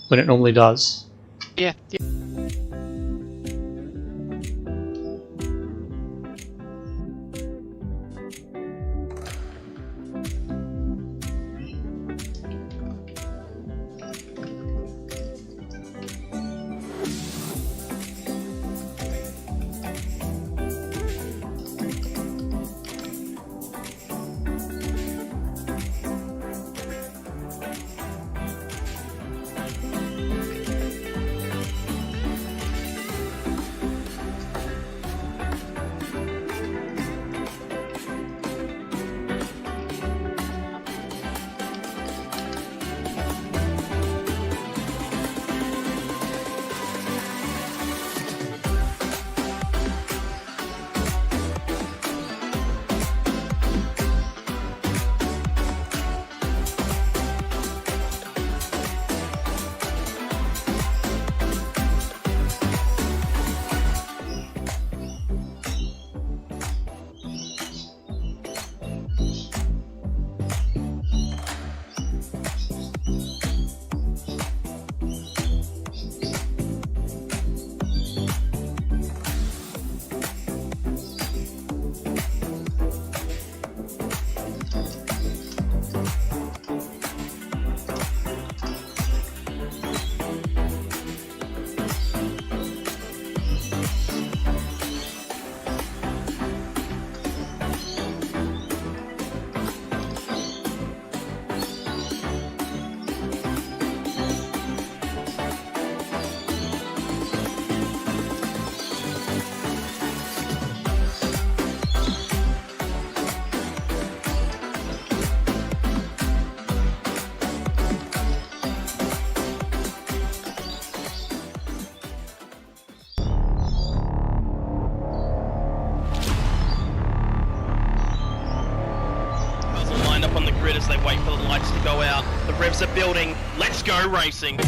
when it normally does. Yeah. Up on the grid as they wait for the lights to go out. The revs are building. Let's go racing.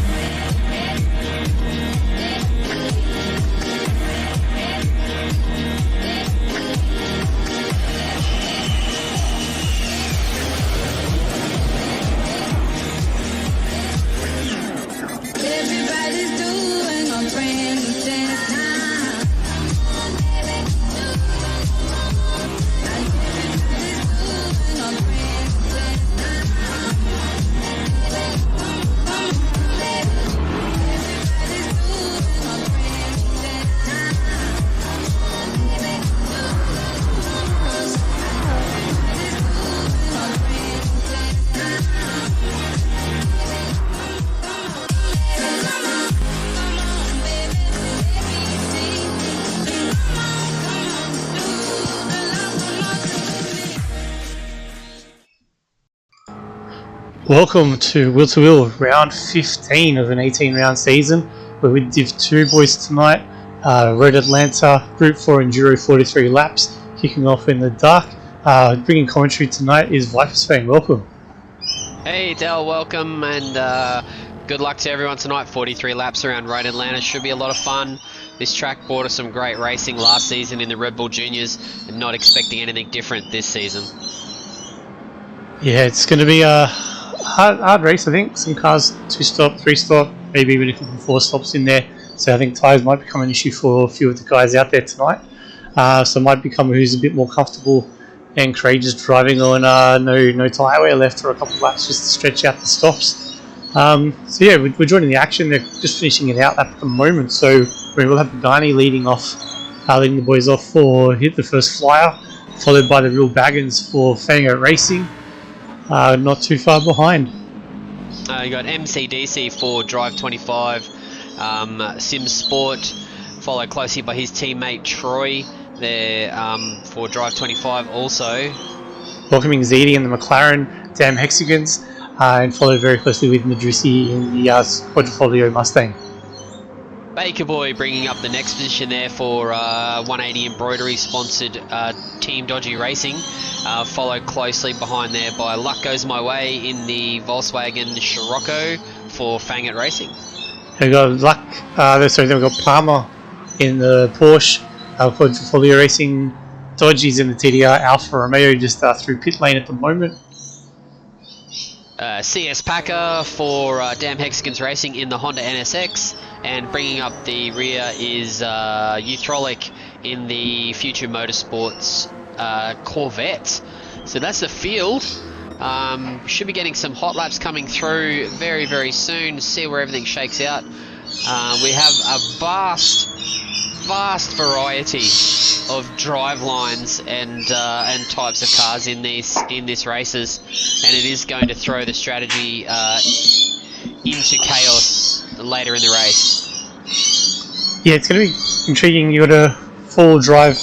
Everybody's doing a brand new dance now. Welcome to W2W, round 15 of an 18-round season. We're with Div 2 boys tonight. Road Atlanta, Group 4 Enduro 43 laps, kicking off in the dark. Bringing commentary tonight is Viper's Fang. Welcome. Hey Del, welcome, and good luck to everyone tonight. 43 laps around Road Atlanta should be a lot of fun. This track brought us some great racing last season in the Red Bull Juniors, and not expecting anything different this season. Yeah, it's going to be a hard race, I think. Some cars 2-stop, 3-stop, maybe even 4 stops in there. So I think tyres might become an issue for a few of the guys out there tonight. So it might become who's a bit more comfortable and courageous driving on no tyre wear left for a couple of laps just to stretch out the stops. So yeah, we're joining the action. They're just finishing it out at the moment. So we'll have Gani leading the boys off for hit the first flyer, followed by the real baggins for Fango Racing. Not too far behind. You got MCDC for Drive 25, Sims Sport, followed closely by his teammate Troy there for Drive 25 also. Welcoming Zedi and the McLaren Dam Hexagons, and followed very closely with Madrusi in the Quadrifoglio Mustang. Baker Boy bringing up the next position there for 180 Embroidery sponsored Team Dodgy Racing, followed closely behind there by Luck Goes My Way in the Volkswagen Scirocco for Fangit Racing. We've got Luck, then we've got Palmer in the Porsche, Quadrifoglio Racing, Dodgy's in the TDR Alfa Romeo just through pit lane at the moment. CS Packer for Damn Hexagons Racing in the Honda NSX, and bringing up the rear is Utrolic in the Future Motorsports Corvette. So that's the field. Should be getting some hot laps coming through very, very soon. See where everything shakes out. We have a vast variety of drive lines and types of cars in this races, and it is going to throw the strategy into chaos later in the race. Yeah, it's going to be intriguing. You got a full drive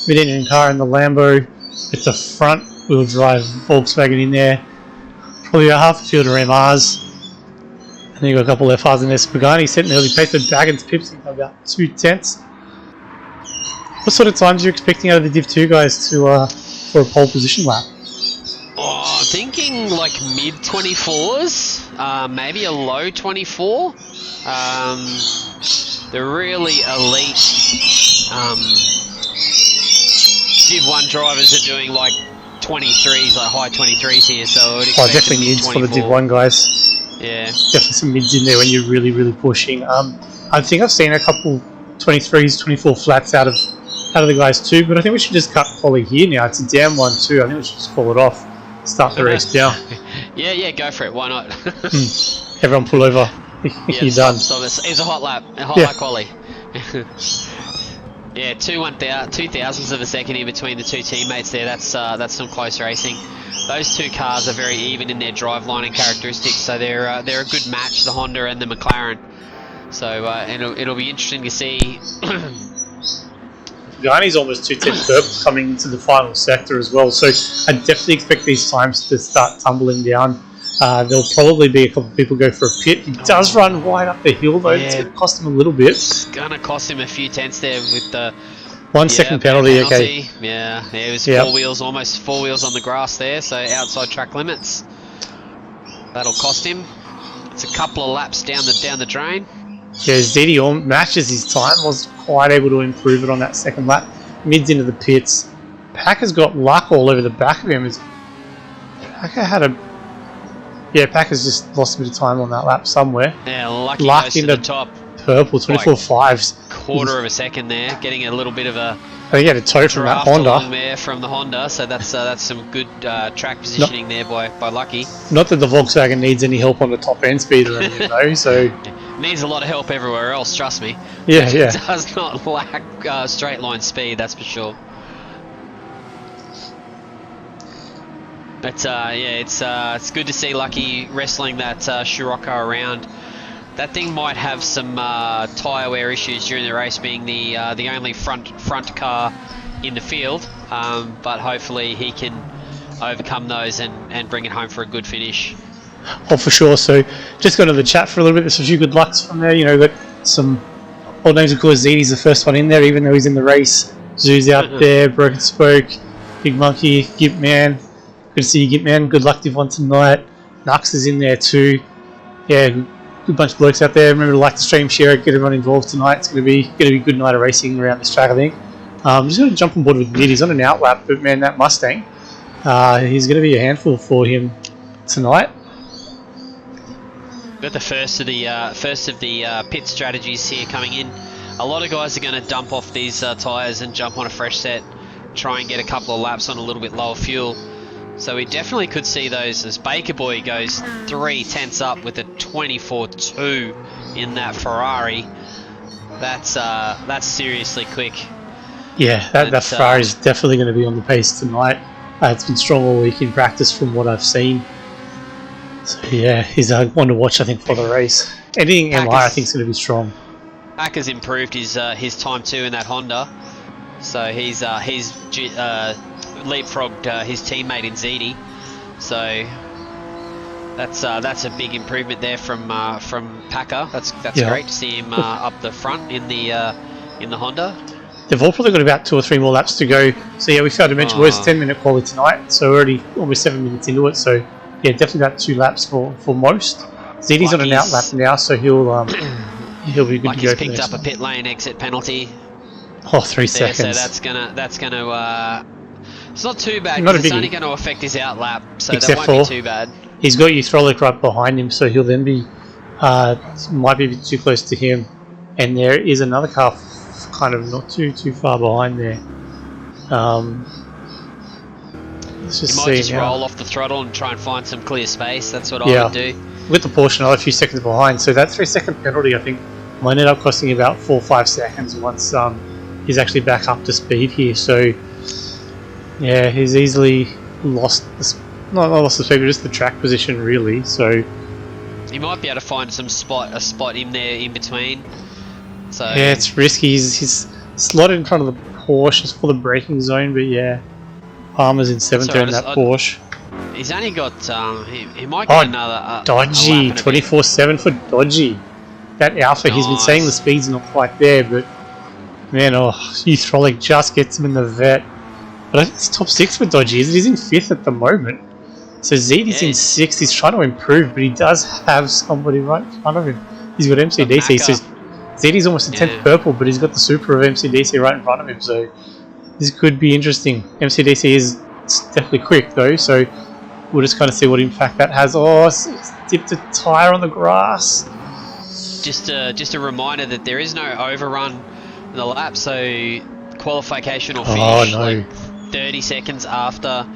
mid-engine car in the Lambo. It's a front-wheel drive Volkswagen in there. Probably a half a field of MRs. And then you got a couple of FRs in there. Pagani setting early pace. The Baggins pips in about 2/10. What sort of times are you expecting out of the Div 2 guys to for a pole position lap? Oh, thinking like mid 24s, maybe a low 24. The really elite Div 1 drivers are doing like 23s, like high 23s here, so I would expect definitely mids for the Div 1 guys. Yeah. Definitely some mids in there when you're really, really pushing. I think I've seen a couple 23s, 24 flats out of the guys too, but I think we should just cut quali here now. It's a damn one too. I think we should just call it off. Start the race down. Yeah, go for it. Why not? Everyone pull over. You're done. Stop this. It's a hot lap. A hot lap quali. Yeah, 2/1000s of a second in between the two teammates there. That's some close racing. Those two cars are very even in their drive line and characteristics, so they're a good match, the Honda and the McLaren. So it'll be interesting to see. Pagani's almost 2/10 purple coming into the final sector as well, so I definitely expect these times to start tumbling down. There'll probably be a couple of people go for a pit. He does run wide up the hill though. It's going to cost him a little bit. It's going to cost him a few tenths there with the 1 second penalty. Okay. Yeah, it was 4 wheels, almost 4 wheels on the grass there, so outside track limits. That'll cost him. It's a couple of laps down the drain. Yeah, ZD matches his time. Was quite able to improve it on that second lap. Mids into the pits. Packer's got luck all over the back of him. Packer had a... Yeah, Packer's just lost a bit of time on that lap somewhere. Yeah, lucky goes to the top. Purple, 24.5s. Quarter of a second there, getting a little bit of a... I think he had a tow from that Honda. There from the Honda, so that's some good track positioning there by Lucky. Not that the Volkswagen needs any help on the top end speed or anything though, so... Needs a lot of help everywhere else, trust me. Yeah. It does not lack straight line speed, that's for sure. But it's good to see Lucky wrestling that Scirocco around. That thing might have some tyre wear issues during the race, being the only front car in the field. But hopefully he can overcome those and bring it home for a good finish. Oh, for sure. So just going to the chat for a little bit. There's a few good lucks from there. You know, got some old names. Of course, ZD's the first one in there, even though he's in the race. Zoo's out there. Broken Spoke, Big Monkey, Gimp Man. Good to see you, Gimp Man. Good luck Div 1 tonight. Nux is in there too. Yeah, good bunch of blokes out there. Remember to like the stream, share it, get everyone involved tonight. It's going to be a good night of racing around this track, I think. I'm just going to jump on board with Nid. He's on an outlap, but man, that Mustang, he's going to be a handful for him tonight. Got the first of the pit strategies here coming in. A lot of guys are going to dump off these tyres and jump on a fresh set, try and get a couple of laps on a little bit lower fuel. So we definitely could see those as Baker Boy goes 3/10 up with a 24.2 in that Ferrari. That's seriously quick. Yeah, that Ferrari is definitely going to be on the pace tonight. It's been strong all week in practice from what I've seen. So yeah, he's one to watch, I think, for the race. Anything MI, I think, is going to be strong. Packer's improved his time too in that Honda, so he's leapfrogged his teammate in ZD. So that's a big improvement there from Packer. That's great to see him up the front in the Honda. They've all probably got about 2 or 3 more laps to go. So yeah, we failed to mention we're 10-minute quality tonight, so we're already almost 7 minutes into it. So yeah, definitely about 2 laps for most. ZD's on an out lap now, so he'll be good to go. He's picked up a pit lane exit penalty. Oh, 3 seconds. So that's gonna. It's not too bad. It's only going to affect his out lap, so that won't be too bad. He's got Uthrolic right behind him, so he'll then be might be a bit too close to him. And there is another car kind of not too far behind there. Let's just You see might just now. roll off the throttle and try and find some clear space. That's what I Yeah. would do. With the Porsche, another few seconds behind. So that 3-second penalty, I think, might end up costing about 4 or 5 seconds once he's actually back up to speed here. So yeah, he's easily lost. Not lost the speed, but just the track position, really. So You might be able to find a spot in there in between. So yeah, it's risky. He's slotted in front of the Porsche just for the braking zone, but yeah, Palmer's in 7th Sorry, there in that Porsche. he's only got he might get another Dodgy, 24/7 for Dodgy. That Alpha, he's been saying the Nice. speed's not quite there, but man, Uthrolic just gets him in the vet. But I think it's top 6 for Dodgy. He's in 5th at the moment. So ZD's in 6th. He's trying to improve, but he does have somebody right in front of him. He's got MCDC. So ZD's almost a 10th purple, but he's got the super of MCDC right in front of him. So this could be interesting. MCDC is definitely quick though, so we'll just kind of see what impact that has. Oh, it's dipped a tyre on the grass. Just a reminder that there is no overrun in the lap, so qualification will finish like 30 seconds after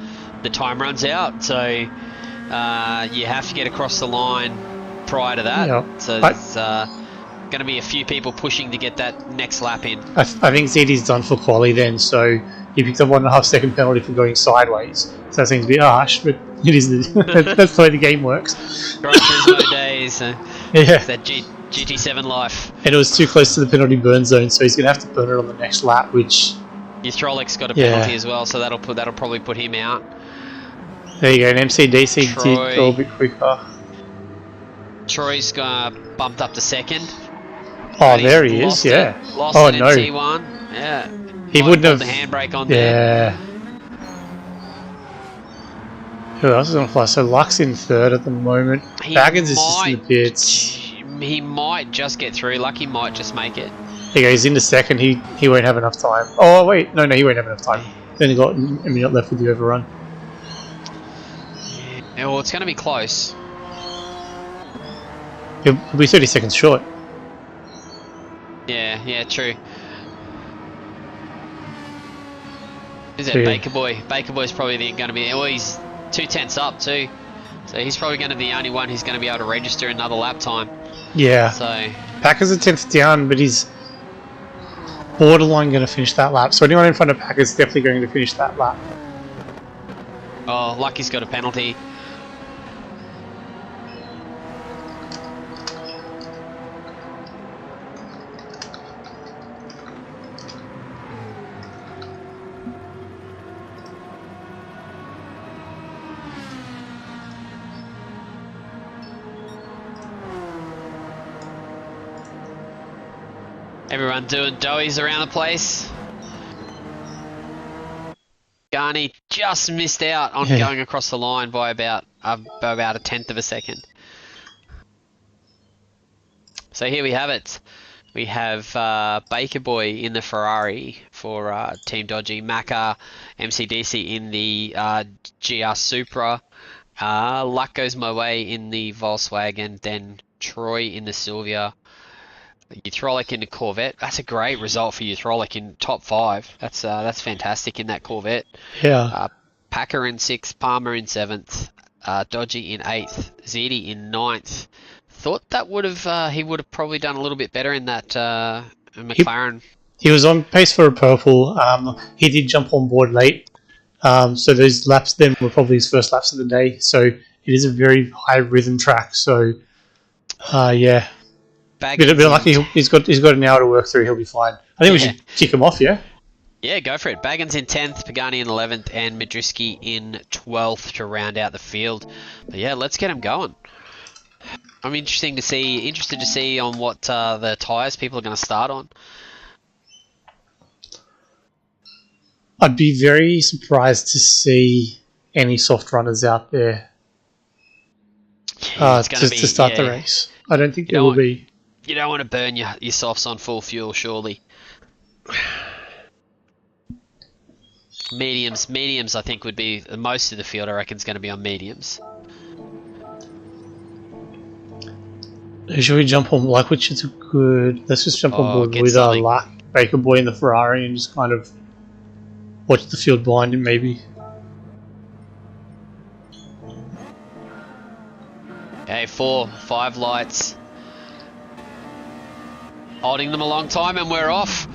the time runs out. So you have to get across the line prior to that. Yeah. So there's going to be a few people pushing to get that next lap in. I think ZD's done for quali then, so he picked up 1.5 second penalty for going sideways. So that seems a bit harsh, but it is that's the way the game works. Gran Turismo days. Yeah. It's that GT7 life. And it was too close to the penalty burn zone, so he's going to have to burn it on the next lap, which... Uthrolic's got a penalty as well, so that'll probably put him out. There you go, and MCDC Troy. did go a bit quicker. Troy's bumped up to 2nd. Oh, there he is, yeah. Lost Oh, it in no. T1. Yeah. He Might wouldn't have... the handbrake on there. Yeah. Who else is on fly? So Luck's in 3rd at the moment. Baggins is just in the pits. He might just get through. Lucky might just make it. There you go, he's into 2nd. He won't have enough time. Oh, wait. No, he won't have enough time. He's only got a minute left with the overrun. Yeah, well, it's going to be close. He'll be 30 seconds short. Yeah, true. Who's that? So, yeah. Baker Boy. Baker Boy's probably going to be... Well, he's 2 tenths up too. So he's probably going to be the only one who's going to be able to register another lap time. Yeah. So Packer's a 10th down, but he's borderline going to finish that lap. So anyone in front of Packer's definitely going to finish that lap. oh, Lucky's got a penalty. Everyone doing doughies around the place. Garney just missed out on going across the line by about a 1/10 of a second. So here we have it. We have Baker Boy in the Ferrari for Team Dodgy, Macca, MCDC in the GR Supra, Luck Goes My Way in the Volkswagen, then Troy in the Silvia, Uthrolic in the Corvette. That's a great result for Uthrolic in top 5. That's fantastic in that Corvette. Yeah. Packer in 6th, Palmer in 7th, Dodgy in 8th, ZD in 9th. Thought that would have he would have probably done a little bit better in that McLaren. He was on pace for a purple. He did jump on board late. So those laps then were probably his first laps of the day. So it is a very high rhythm track. So yeah. Bit lucky. He's got an hour to work through. He'll be fine. I think we should kick him off. Yeah. Yeah, go for it. Baggins in 10th, Pagani in 11th, and Madriski in 12th to round out the field. But yeah, let's get him going. I'm interested to see on what the tyres people are going to start on. I'd be very surprised to see any soft runners out there to start the race. I don't think there will be. You don't want to burn your softs on full fuel, surely. Mediums I think would be most of the field. I reckon is going to be on mediums. Should we jump on, like, which is a good... Let's just jump on board get with something. Luck, Baker Boy in the Ferrari and just kind of watch the field behind him, maybe. Okay, 4, 5 lights. Holding them a long time and we're off.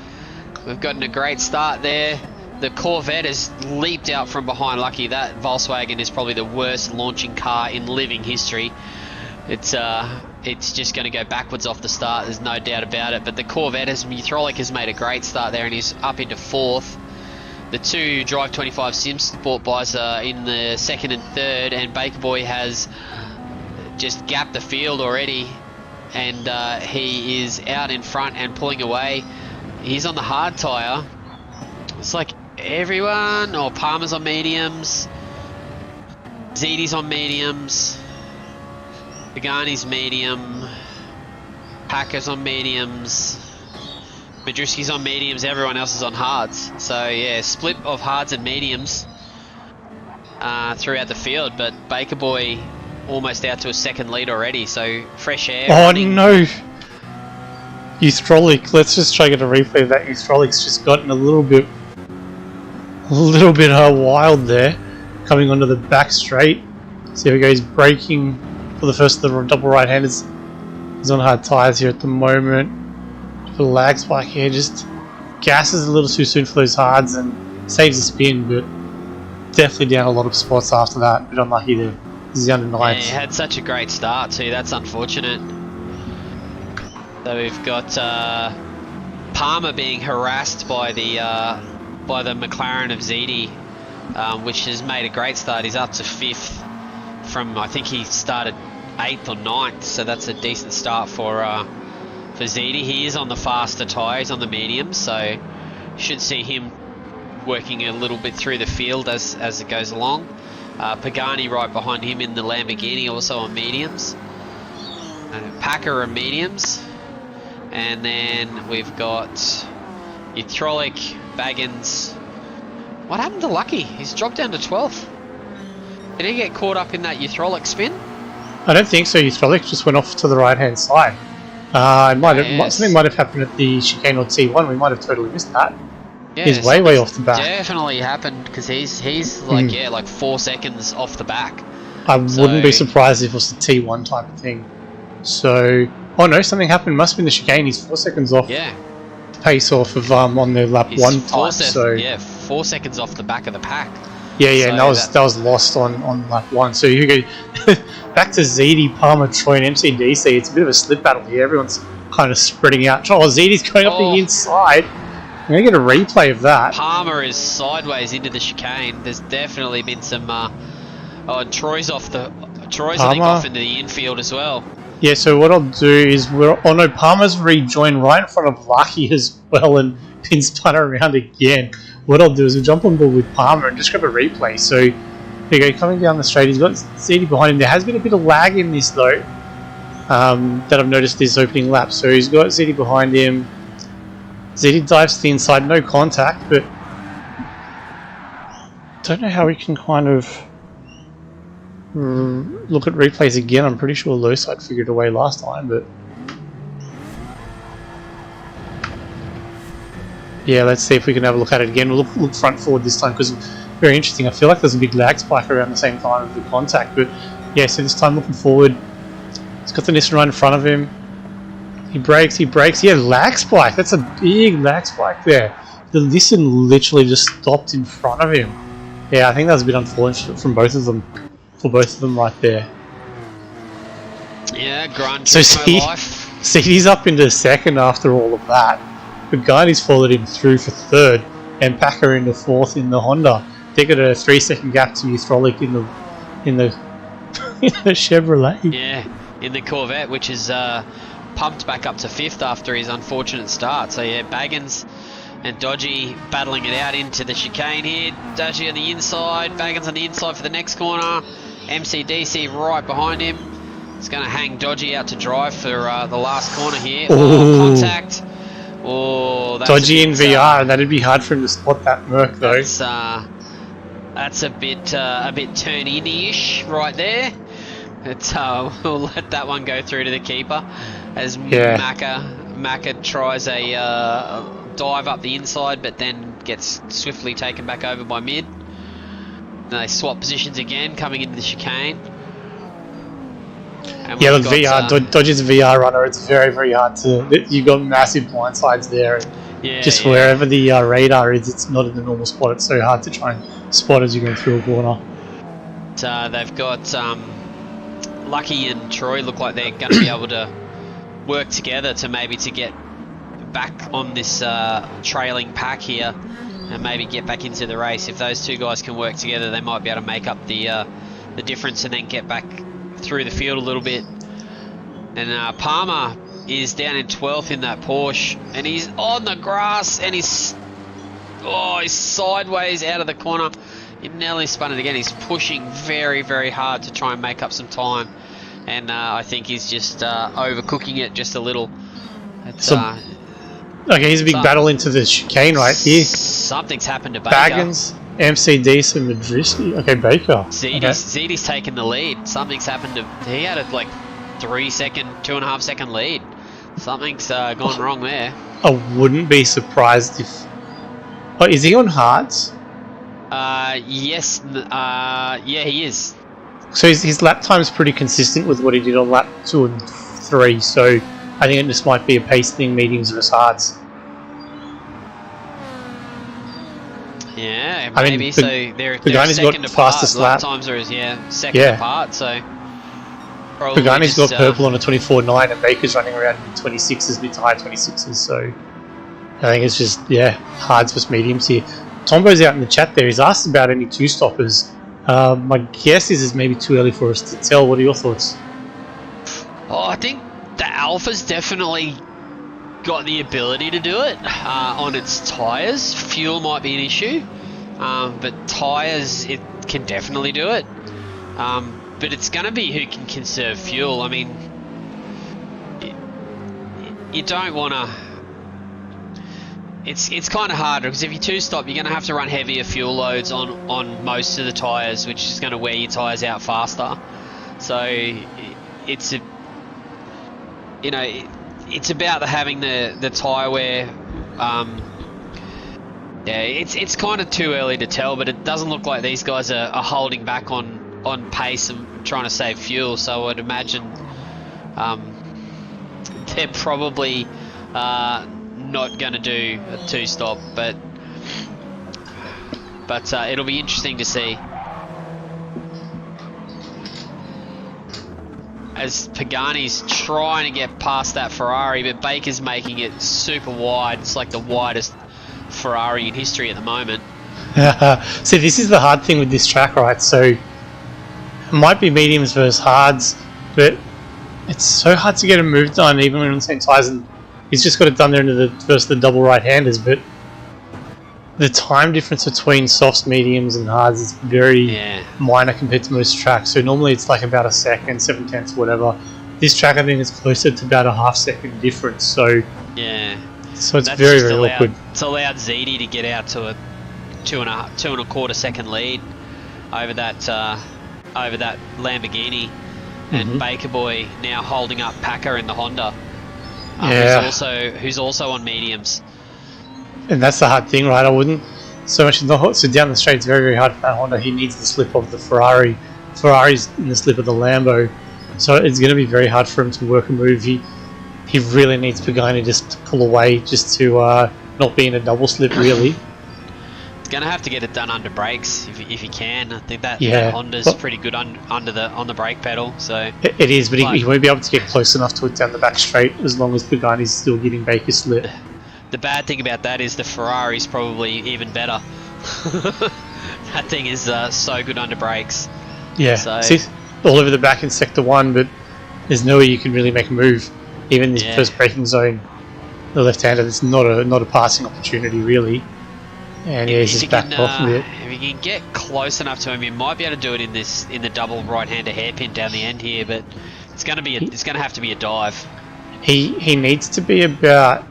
We've gotten a great start there. The Corvette has leaped out from behind. Lucky that Volkswagen is probably the worst launching car in living history. It's just going to go backwards off the start. There's no doubt about it. But the Corvette Mutrolic has made a great start there and he's up into 4th. The two Drive 25 Sim Sport guys are in the 2nd and 3rd, and Baker Boy has just gapped the field already, and he is out in front and pulling away. He's on the hard tyre. It's like everyone, or Palmer's on mediums, Ziti's on mediums, Pagani's medium, Packer's on mediums, Madruski's on mediums, everyone else is on hards. So yeah, split of hards and mediums throughout the field, but Baker Boy almost out to a 2nd lead already, so fresh air. Oh running. no! Eustrolic, let's just try to get a replay of that. Eustrollic's just gotten a little bit wild there, coming onto the back straight. So here we go, he's braking for the first of the double right-handers. He's on hard tyres here at the moment. The lag spike here, just gasses a little too soon for those hards and saves a spin, but definitely down a lot of spots after that. Bit unlucky there. He's under 9th. Yeah, he had such a great start too, that's unfortunate. So we've got Palmer being harassed by the McLaren of Ziti, which has made a great start. He's up to 5th from, I think he started 8th or 9th, so that's a decent start for Ziti. He is on the faster tyre, he's on the medium, so should see him working a little bit through the field as it goes along. Pagani right behind him in the Lamborghini, also on mediums. Packer on mediums. And then we've got Eutrolic, Baggins. What happened to Lucky? He's dropped down to 12th. Did he get caught up in that Eutrolic spin? I don't think so. Eustrolic just went off to the right-hand side. Something might have happened at the chicane or T1. We might have totally missed that. Yeah, he's way off the back. Definitely happened because he's like like 4 seconds off the back. I wouldn't be surprised if it was the T1 type of thing. So, oh no, something happened. Must have been the chicane. He's 4 seconds off. Yeah. Pace off of on the lap He's 1 time. So yeah, 4 seconds off the back of the pack. Yeah, so and that was lost on lap 1. So you go back to ZD, Palmer, Troy, and MCDC. It's a bit of a slip battle here. Everyone's kind of spreading out. Oh, ZD's going up the inside. I'm going to get a replay of that. Palmer is sideways into the chicane. There's definitely been some... and Troy's I think off into the infield as well. Yeah, so what I'll do is... Palmer's rejoined right in front of Lucky as well and been spun around again. What I'll do is we'll jump on board with Palmer and just grab a replay. So, there you go, coming down the straight. He's got ZD behind him. There has been a bit of lag in this, though, that I've noticed this opening lap. So he's got ZD behind him. ZD dives to the inside, no contact, but don't know how we can kind of look at replays again. I'm pretty sure low side figured it away last time, but yeah, let's see if we can have a look at it again. We'll look front forward this time because very interesting. I feel like there's a big lag spike around the same time of the contact, but yeah, so this time looking forward, he's got the Nissan right in front of him. He brakes. Yeah, lag spike. That's a big lag spike there. The Nissan literally just stopped in front of him. Yeah, I think that was a bit unfortunate from both of them. For both of them right there. Yeah, Gran So Turismo life. he's up into 2nd after all of that. Pagani's followed him through for 3rd, and Packer into 4th in the Honda. They got a 3-second gap to Eustrolic in the Chevrolet. Yeah, in the Corvette, which is pumped back up to 5th after his unfortunate start. So yeah, Baggins and Dodgy battling it out into the chicane here. Dodgy on the inside, Baggins on the inside for the next corner. MCDC right behind him. It's going to hang Dodgy out to drive for the last corner here. Contact. That's Dodgy in VR. That'd be hard for him to spot that Merc though. That's a bit turn-in-ish right there. It's we'll let that one go through to the keeper as Yeah. Macca tries a dive up the inside, but then gets swiftly taken back over by mid. Then they swap positions again, coming into the chicane. And Yeah, we've look, VR, Dodge's a VR runner. It's very, very hard to. You've got massive blindsides there. And just wherever the radar is, it's not in the normal spot. It's so hard to try and spot as you go through a corner. They've got Lucky and Troy look like they're going to be able to work together to get back on this trailing pack here and maybe get back into the race. If those two guys can work together, they might be able to make up the difference and then get back through the field a little bit. And Palmer is down in 12th in that Porsche, and he's on the grass, and he's sideways out of the corner. He nearly spun it again. He's pushing very, very hard to try and make up some time, and I think he's just overcooking it just a little. It's, okay, he's a big battle into the chicane right here. Something's happened to Baker. Baggins, MCD, and Madriski. Okay, Baker. Ziti's taken the lead. Something's happened to... He had a 2.5 second lead. Something's gone wrong there. I wouldn't be surprised if... Oh, is he on hards? Yes. Yeah, he is. So his lap time is pretty consistent with what he did on lap 2 and 3, so I think this might be a pace thing, mediums versus hards. Yeah, maybe. I mean, so they're second apart. Fastest lap times are second apart, so... Pagani's got purple on a 24.9 and Baker's running around in 26s, mid to high 26s, so I think it's just, hards versus mediums here. Tombo's out in the chat there. He's asked about any two-stoppers. My guess is it's maybe too early for us to tell. What are your thoughts? Oh, I think the Alpha's definitely got the ability to do it on its tyres. Fuel might be an issue, but tyres, it can definitely do it. But it's going to be who can conserve fuel. I mean, you don't want to... It's kind of harder because if you two-stop, you're going to have to run heavier fuel loads on most of the tyres, which is going to wear your tyres out faster. So it's it's about having the tyre wear. It's kind of too early to tell, but it doesn't look like these guys are holding back on pace and trying to save fuel, so I'd imagine they're probably not going to do a two-stop, but it'll be interesting to see as Pagani's trying to get past that Ferrari, but Baker's making it super wide. It's like the widest Ferrari in history at the moment. So this is the hard thing with this track, right? So it might be mediums versus hards, but it's so hard to get a move done even when on the same tyres, and he's just got it done there into versus the double right-handers, but the time difference between softs, mediums and hards is very minor compared to most tracks. So normally it's like about a second, 7/10, whatever. This track I think is closer to about a half-second difference, so so it's very, very awkward. It's allowed ZD to get out to a 2.25 second lead over that Lamborghini, and Baker Boy now holding up Packer in the Honda, who's also on mediums. And that's the hard thing, right? I wouldn't so much so down the straight. It's very, very hard for that Honda. He needs the slip of the Ferrari. Ferrari's in the slip of the Lambo, so it's going to be very hard for him to work a move. He really needs Pagani just to pull away, just to not be in a double slip, really. Going to have to get it done under brakes if he can. I think that Honda's pretty good on the brake pedal. So it is, but he won't be able to get close enough to it down the back straight as long as Pagani's still getting Baker's slip. The bad thing about that is the Ferrari's probably even better. That thing is so good under brakes. Yeah, so, see, all over the back in sector 1, but there's no way you can really make a move. Even this first braking zone, the left-hander, it's not a passing opportunity really. And he's just backed off a bit. If you can get close enough to him, you might be able to do it in the double right-hander hairpin down the end here, but it's going to have to be a dive. He needs to be about,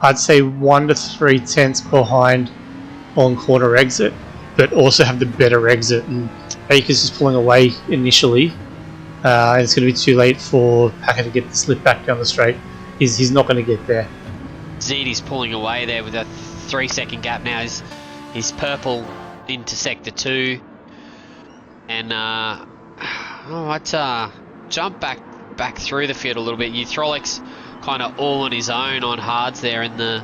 I'd say, 1 to 3 tenths behind on corner exit, but also have the better exit. And Baker's just pulling away initially, It's going to be too late for Packer to get the slip back down the straight. He's not going to get there. ZD's pulling away there with a 3-second gap now. He's purple into sector 2. And I'd jump back through the field a little bit. Uthrolic's kind of all on his own on hards there in the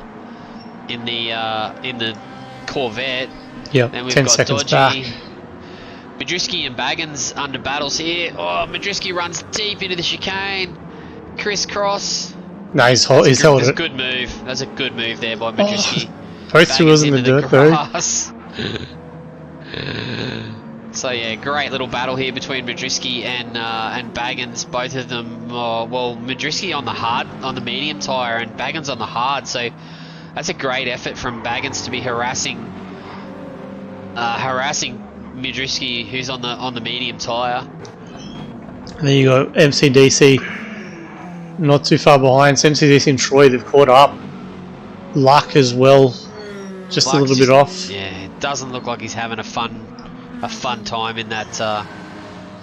Corvette. Yeah, then we've 10 got seconds Dodgy, back. Madriski and Baggins under battles here. Oh, Madriski runs deep into the chicane. Crisscross. No, he's held That's a it. good move. That's a good move there by Madriski. Both two was in the dirt though. So yeah, great little battle here between Madriski and Baggins. Both of them, well, Madriski on the medium tyre, and Baggins on the hard. So that's a great effort from Baggins to be harassing Madriski, who's on the medium tyre. And then you got MCDC, not too far behind. So MCDC and Troy, they've caught up. Luck as well, just a little bit off. Yeah, it doesn't look like he's having a fun time in that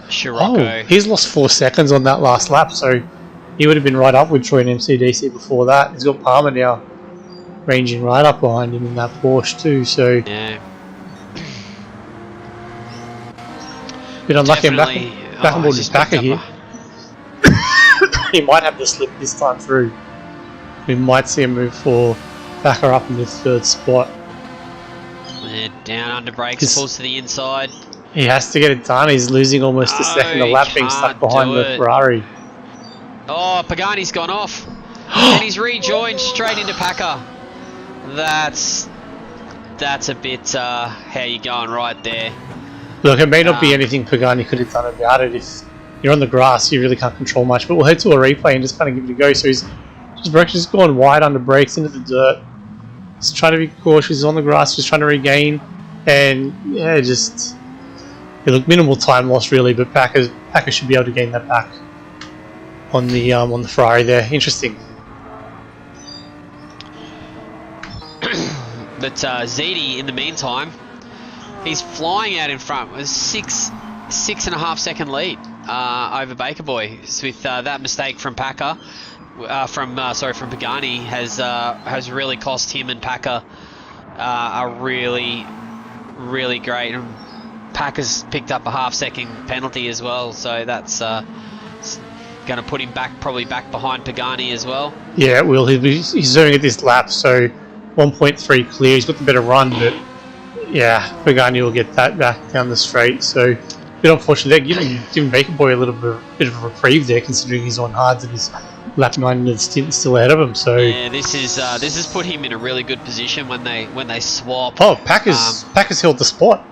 Scirocco. Oh, he's lost 4 seconds on that last lap, so he would have been right up with Troy and MCDC before that. He's got Palmer now ranging right up behind him in that Porsche too, so yeah. bit unlucky. And back on board he's with Packer here. He might have the slip this time through. We might see him move for Packer up in the 3rd spot. Yeah, down under brakes, pulls to the inside. He has to get it done. He's losing almost a second a lap being stuck behind the Ferrari. Oh, Pagani's gone off. And he's rejoined straight into Packer. That's a bit how you going right there. Look, it may not be anything Pagani could have done about it. If you're on the grass, you really can't control much. But we'll head to a replay and just kind of give it a go. So he's just gone wide under brakes into the dirt. He's trying to be cautious. He's on the grass, just trying to regain. And yeah, look, minimal time loss really. But Packer should be able to gain that back on the Ferrari there. Interesting. But ZD, in the meantime, he's flying out in front with 6.5 second lead over Baker Boy with that mistake from Packer, from Pagani has really cost him and Packer a really great. And Packer's picked up a half-second penalty as well, so that's going to put him probably back behind Pagani as well. Yeah, it will. He's doing it this lap, so 1.3 clear. He's got the better run, but yeah, Pagani will get that back down the straight. So a bit unfortunate there. Giving Baker Boy a little bit of a reprieve there, considering he's on hards and his lap 9 in the stint still ahead of him. So yeah, this has put him in a really good position when they swap. Oh, Packer's held the spot.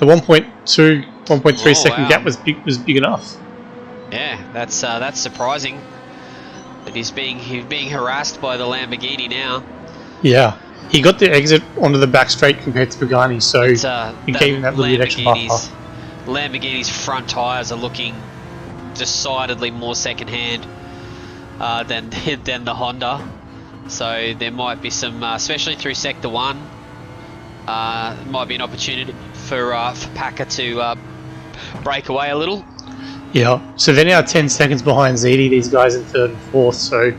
The 1.3 second gap was big enough. Yeah, that's surprising. But he's being harassed by the Lamborghini now. Yeah, he got the exit onto the back straight compared to Pagani, so he gave him that little bit extra buffer. Lamborghini's front tyres are looking decidedly more second-hand than the Honda. So there might be some, especially through Sector 1, might be an opportunity for Packer to break away a little. Yeah, so they're now 10 seconds behind ZD, these guys in 3rd and 4th, so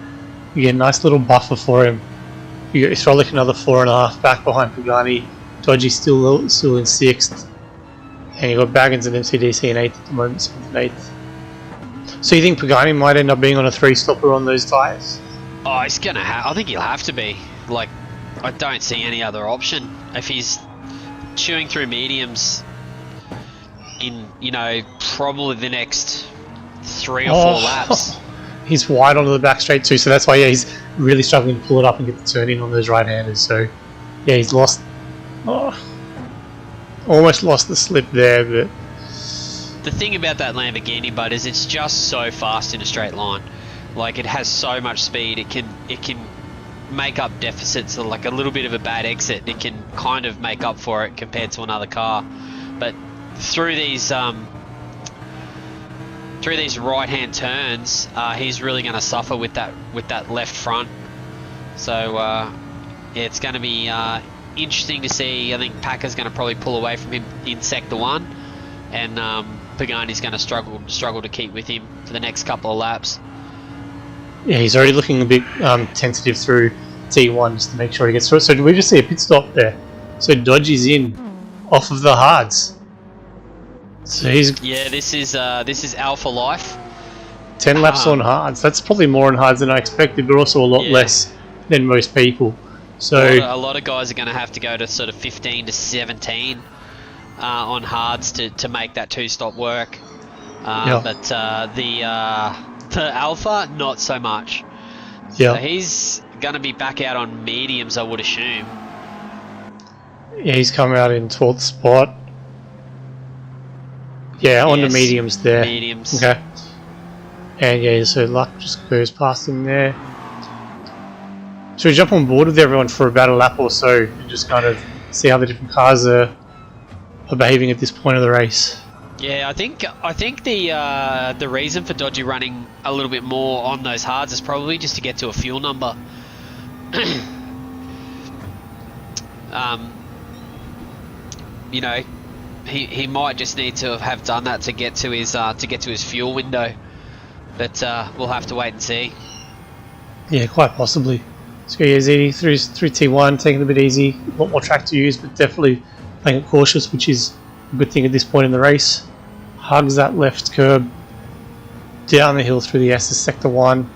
you get a nice little buffer for him. You got Israelic another 4.5 back behind Pagani. Dodgy still in 6th. And you got Baggins and MCDC in 8th at the moment, 7th and 8th. So you think Pagani might end up being on a 3-stopper on those tyres? Oh, he's gonna I think he'll have to be. Like, I don't see any other option. If he's chewing through mediums in, probably the next 3 or 4 laps. He's wide onto the back straight too, so that's why he's really struggling to pull it up and get the turn in on those right-handers. So yeah, he's lost, almost lost the slip there. But the thing about that Lamborghini, bud, is it's just so fast in a straight line. Like, it has so much speed, it can make up deficits. Like a little bit of a bad exit, it can kind of make up for it compared to another car. But through these right-hand turns, he's really going to suffer with that left front. So yeah, it's going to be interesting to see. I think Packer's going to probably pull away from him in Sector 1, and Pagani's going to struggle to keep with him for the next couple of laps. Yeah, he's already looking a bit tentative through T1 just to make sure he gets through it. So did we just see a pit stop there? So Dodgy's in off of the hards. So he's this is Alpha Life. 10 laps on hards. That's probably more on hards than I expected, but also a lot less than most people. So a lot of guys are going to have to go to sort of 15 to 17 on hards to make that 2-stop work. But the Alpha, not so much. Yeah. So he's going to be back out on mediums, I would assume. Yeah, he's come out in 12th spot. Yeah, on the mediums there. Mediums. Okay. And yeah, so Luck just goes past him there. So we jump on board with everyone for about a lap or so and just kind of see how the different cars are behaving at this point of the race. Yeah, I think the reason for Dodgy running a little bit more on those hards is probably just to get to a fuel number. You know, he might just need to have done that to get to his fuel window, but we'll have to wait and see. Yeah, quite possibly. Let's go easy through T1, taking it a bit easy. A lot more track to use, but definitely playing it cautious, which is a good thing at this point in the race. Hugs that left curb down the hill through the S's sector 1.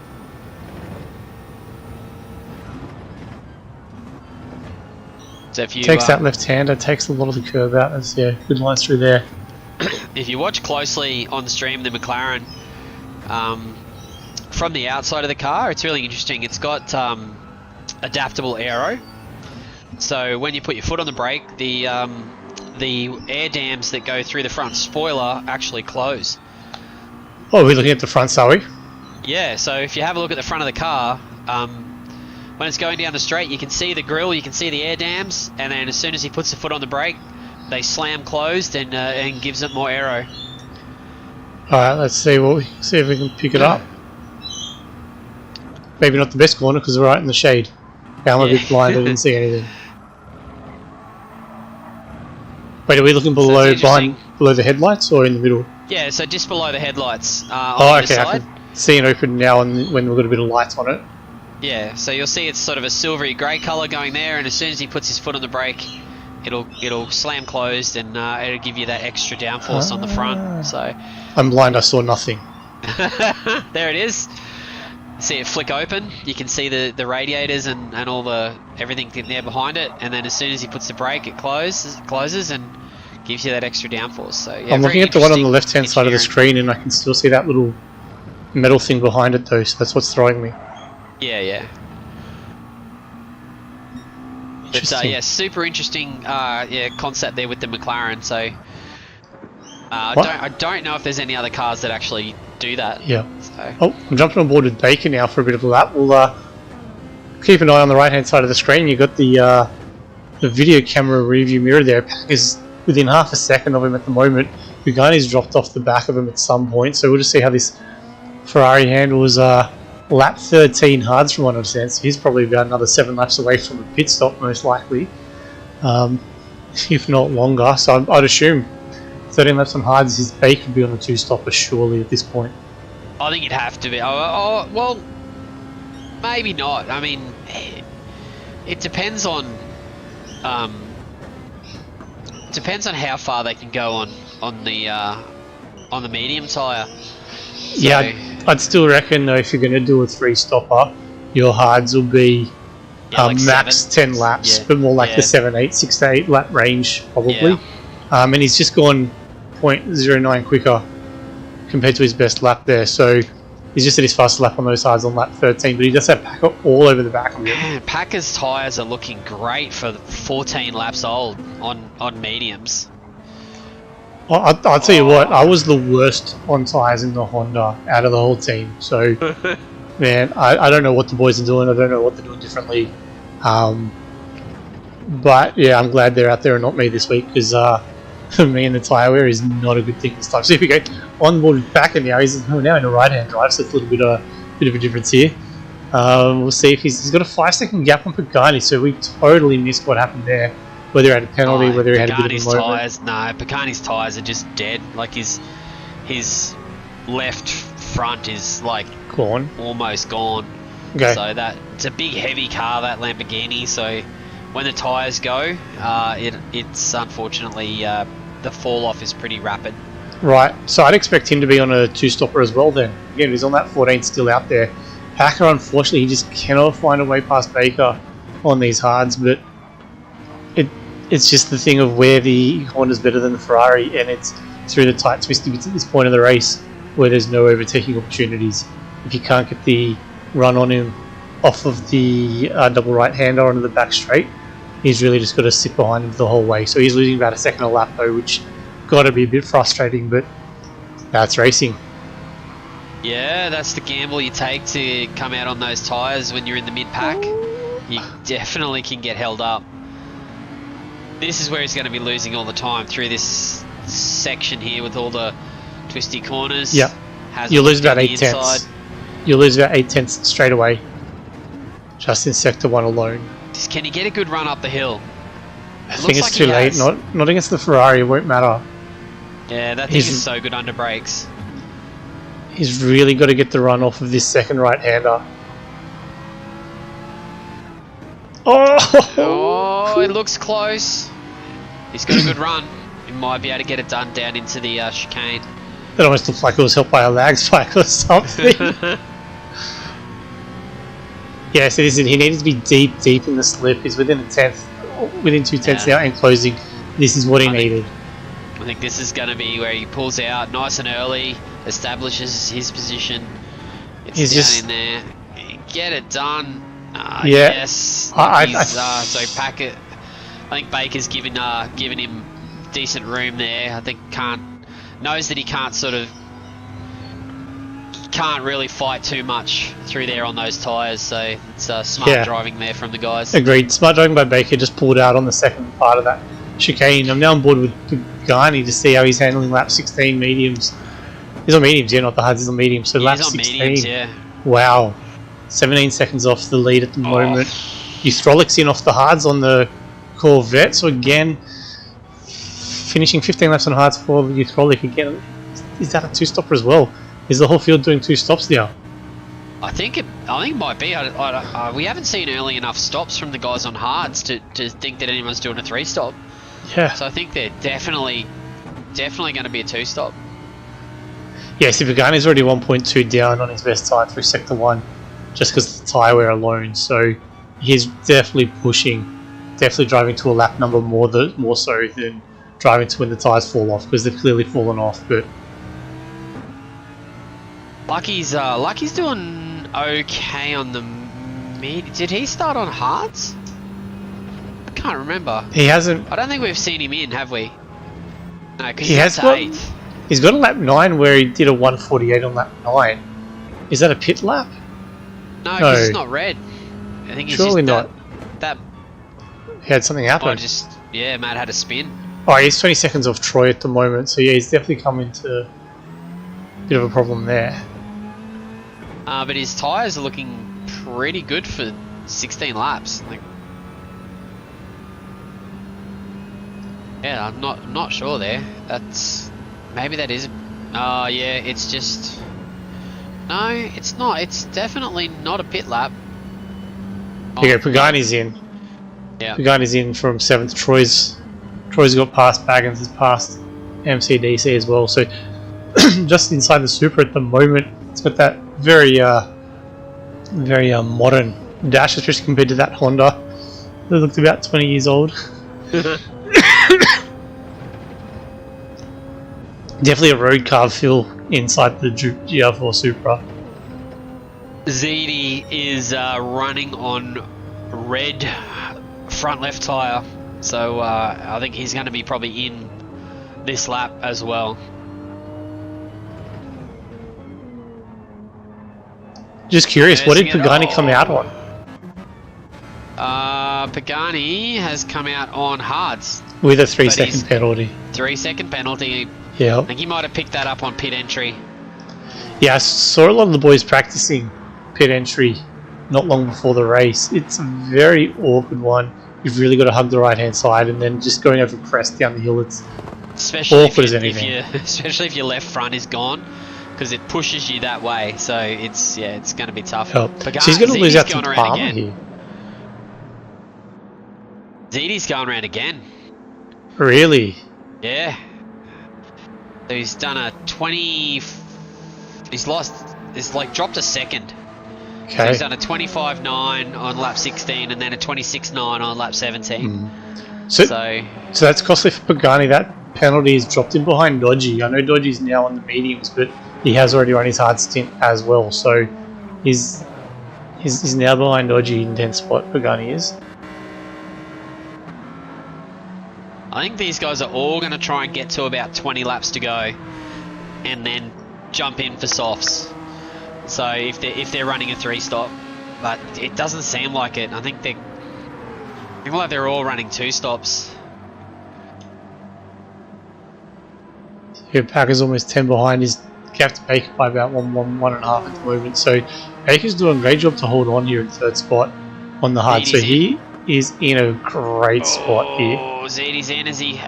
So if you takes that left-hander, takes a lot of the curb out. There's good lines through there. If you watch closely on the stream, the McLaren, from the outside of the car, it's really interesting. It's got adaptable aero. So when you put your foot on the brake, the air dams that go through the front spoiler actually close. Oh, we're looking at the fronts, are we? Yeah, so if you have a look at the front of the car, when it's going down the straight, you can see the grille, you can see the air dams, and then as soon as he puts the foot on the brake, they slam closed and gives it more aero. Alright, let's see if we can pick it up. Maybe not the best corner because we're right in the shade. Yeah, I'm a bit blind, I didn't see anything. Wait, are we looking below the headlights or in the middle? Yeah, so just below the headlights on okay, the side. I can see it open now when we've got a bit of light on it. Yeah, so you'll see it's sort of a silvery grey colour going there, and as soon as he puts his foot on the brake, it'll slam closed and it'll give you that extra downforce on the front. So I'm blind, I saw nothing. there it is. See it flick open. You can see the radiators and all everything there behind it, and then as soon as he puts the brake, it closes and gives you that extra downforce. So yeah, I'm looking at the one on the left-hand side of the screen, and I can still see that little metal thing behind it, though. So that's what's throwing me. Yeah. But yeah, super interesting concept there with the McLaren. So I don't know if there's any other cars that actually do that. Yeah. So. Oh, I'm jumping on board with Baker now for a bit of a lap. We'll keep an eye on the right-hand side of the screen. You've got the video camera review mirror there. Pack is within half a second of him at the moment. Bugani's dropped off the back of him at some point, so we'll just see how this Ferrari handles lap 13 hards from what I understand. So he's probably about another 7 laps away from a pit stop, most likely, if not longer. So I'd assume 13 laps on hards, his bake could be on a 2-stopper surely at this point. I think it'd have to be. Well, maybe not. I mean, it depends on how far they can go on the medium tyre. So, yeah, I'd still reckon though, if you're going to do a 3-stopper, your hards will be like max 10 laps, but more like the 6 to 8 lap range probably. And he's just gone 0.09 quicker compared to his best lap there, so he's just at his fastest lap on those hards on lap 13, but he does have Packer all over the back of him. Man, Packer's tyres are looking great for 14 laps old on mediums. I'll tell you what, I was the worst on tyres in the Honda out of the whole team. So, man, I don't know what the boys are doing. I don't know what they're doing differently. But, yeah, I'm glad they're out there and not me this week because me and the tyre wear is not a good thing this time. So, if we go on board with Packer now, he's now in a right-hand drive, so it's a little bit of a difference here. We'll see if he's got a 5-second gap on Pagani, so we totally missed what happened there. Whether he had a penalty, whether he had a bit of a moment. Pagani's tyres are just dead. Like he's his left front is like Gone. almost gone. Okay. So it's a big heavy car, that Lamborghini, so when the tyres go, it's unfortunately the fall off is pretty rapid. Right, so I'd expect him to be on a 2-stopper as well then. Again, he's on that 14 still out there. Packer, unfortunately, he just cannot find a way past Baker on these hards, but it's just the thing of where the Honda's better than the Ferrari, and it's through the tight twisty bits at this point of the race where there's no overtaking opportunities. If you can't get the run on him off of the double right-hander onto the back straight, he's really just got to sit behind him the whole way. So he's losing about a second a lap though, which got to be a bit frustrating, but that's racing. Yeah, that's the gamble you take to come out on those tyres when you're in the mid-pack. You definitely can get held up. This is where he's going to be losing all the time through this section here with all the twisty corners. Yeah, you'll lose about 8 tenths. You'll lose about 8 tenths straight away, just in sector 1 alone. Just, can he get a good run up the hill? I think it's too late. Not against the Ferrari. It won't matter. Yeah, that thing is so good under brakes. He's really got to get the run off of this second right-hander. Oh, it looks close. He's got a good run. He might be able to get it done down into the chicane. That almost looked like it was helped by a lag spike or something. Yeah, so he needed to be deep in the slip. He's within a tenth, within 2 tenths now, and closing. This is what he needed. I think this is going to be where he pulls out nice and early, establishes his position. He's down in there. Get it done. Yeah. Yes. So Packett. I think Baker's given him decent room there. I think knows that he can't really fight too much through there on those tyres. So it's smart driving there from the guys. Agreed. Smart driving by Baker. Just pulled out on the second part of that chicane. I'm now on board with Pagani to see how he's handling lap 16 mediums. He's on mediums, yeah, not the hards. He's on mediums. So lap 16. Mediums, yeah. Wow. 17 seconds off the lead at the moment. Eustrolix in off the hards on the Corvette. So again, finishing 15 laps on hards for Eustrolix again. Is that a 2-stopper as well? Is the whole field doing 2 stops now? I think it might be. We haven't seen early enough stops from the guys on hards to think that anyone's doing a 3-stop. Yeah. So I think they're definitely going to be a 2-stop. Yeah, see, Pagani's already 1.2 down on his best time through sector 1, just because of the tyre wear alone. So he's definitely pushing, definitely driving to a lap number more so than driving to when the tyres fall off, because they've clearly fallen off. But Lucky's doing okay on the mid. Did he start on hards? I can't remember. He hasn't. I don't think we've seen him in, have we? No, because he has got 8th. He's got a lap 9 where he did a 1:48 on lap 9. Is that a pit lap? No, because it's not red. I think it's surely just not. That he had something happen. Matt had a spin. Oh, he's 20 seconds off Troy at the moment, so yeah, he's definitely come into a bit of a problem there. But his tyres are looking pretty good for 16 laps. Yeah, I'm not sure there. Maybe that is. Oh yeah, it's just. No, it's not. It's definitely not a pit lap. Okay, Pagani's in. Yeah. Pagani's in from 7th. Troy's got past Baggins, has passed MCDC as well. So just inside the Supra at the moment, it's got that very modern dash, especially compared to that Honda that looked about 20 years old. Definitely a road car feel inside the GR4 Supra. ZD is running on red front left tyre, so I think he's going to be probably in this lap as well. Just curious, what did Pagani come out on? Pagani has come out on hards. With a 3-second penalty. 3-second penalty. Yeah. I think he might have picked that up on pit entry. Yeah, I saw a lot of the boys practicing pit entry not long before the race. It's a very awkward one. You've really got to hug the right hand side, and then just going over crest down the hill, it's especially awkward as anything. especially if your left front is gone, because it pushes you that way. So it's going to be tough. Help. But She's going to lose out to going around Palmer again. here. ZD's going around again. Really? Yeah. So he's done a 20. He's lost. He's like dropped a second. So Okay. he's done a 25.9 on lap 16 and then a 26.9 on lap 17. So So that's costly for Pagani. That penalty is dropped in behind Dodgy. I know Dodgy's now on the mediums, but he has already run his hard stint as well. So he's now behind Dodgy in 10th spot. Pagani is. I think these guys are all going to try and get to about 20 laps to go, and then jump in for softs. So if they're running a 3-stop, but it doesn't seem like it. I think they're all running 2 stops. Yeah, Packer's almost 10 behind. He's gapped Baker by about 1.5 at the moment. So Baker's doing a great job to hold on here in 3rd spot on the hard. So he is in a great spot here. Oh, ZD's in. Is he?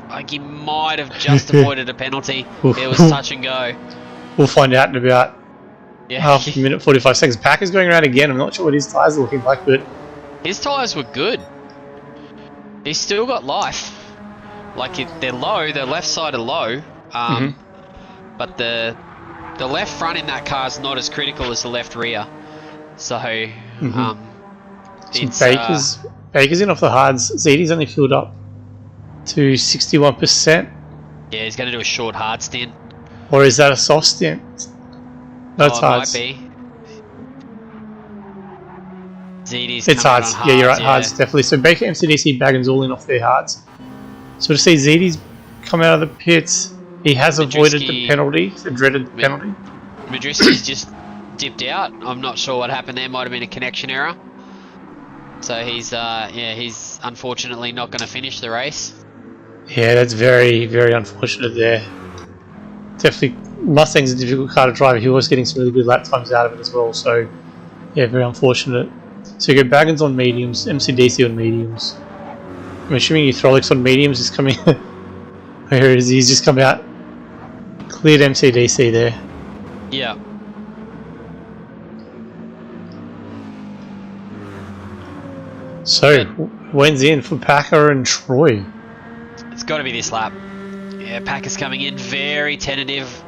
Like he might have just avoided a penalty. It was touch and go. We'll find out in about half a minute, 45 seconds. Packer's going around again. I'm not sure what his tyres are looking like, but his tyres were good. He's still got life. Like they're low. The left side are low. But the left front in that car is not as critical as the left rear. So it's Baker's in off the hards. ZD's only filled up to 61%. Yeah, he's going to do a short hard stint. Or is that a soft stint? That's hards. Might be. ZD's It's coming hards. on Yeah, you're right. yeah. Hards, definitely. So Baker, MCDC, Baggins all in off their hards. So to see ZD's come out of the pits, he has avoided the penalty, the dreaded penalty. Madriski's just dipped out. I'm not sure what happened there. Might have been a connection error. So he's unfortunately not going to finish the race. Yeah, that's very, very unfortunate there. Definitely, Mustang's a difficult car to drive. He was getting some really good lap times out of it as well. So, yeah, very unfortunate. So you go Baggins on mediums, MCDC on mediums. I'm assuming Euthrolix on mediums is coming. Where is he? He's just come out. Cleared MCDC there. Yeah. So, when's in for Packer and Troy? It's got to be this lap. Yeah, Packer's coming in very tentative.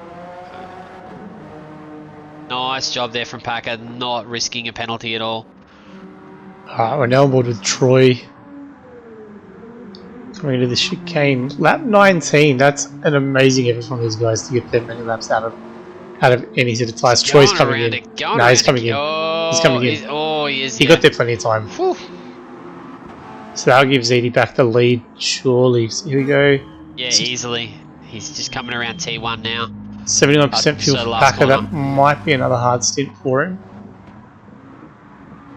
Nice job there from Packer, not risking a penalty at all. Alright, we're now on board with Troy. Coming into the chicane. Lap 19, that's an amazing effort from these guys to get that many laps out of any set of tyres. Troy's coming in. No, he's coming in. He's coming in. He is. He got there plenty of time. Whew. So that'll give ZD back the lead, surely. So here we go. Yeah, easily. He's just coming around T1 now. 79% fuel for Packer. That might be another hard stint for him.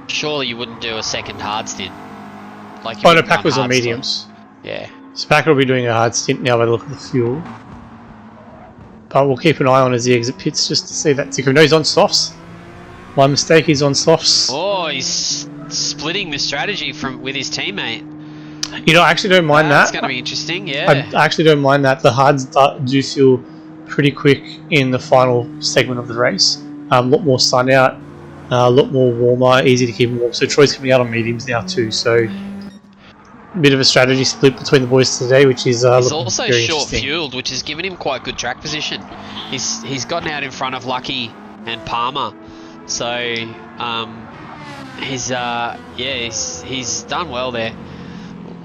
Surely you wouldn't do a second hard stint. Like Oh no, Packer was on mediums. Yeah. So Packer will be doing a hard stint now by the look of the fuel. But we'll keep an eye on as he exit pits just to see that ticker. No, he's on softs. My mistake, he's on softs. Oh, he's splitting the strategy with his teammate. You know, I actually don't mind that. That's going to be interesting, yeah. I actually don't mind that. The hards do feel pretty quick in the final segment of the race. A lot more sun out, a lot more warmer, easy to keep them warm. So Troy's coming out on mediums now too. So a bit of a strategy split between the boys today, which is he's also short fueled, which has given him quite good track position. He's gotten out in front of Lucky and Palmer, so he's done well there.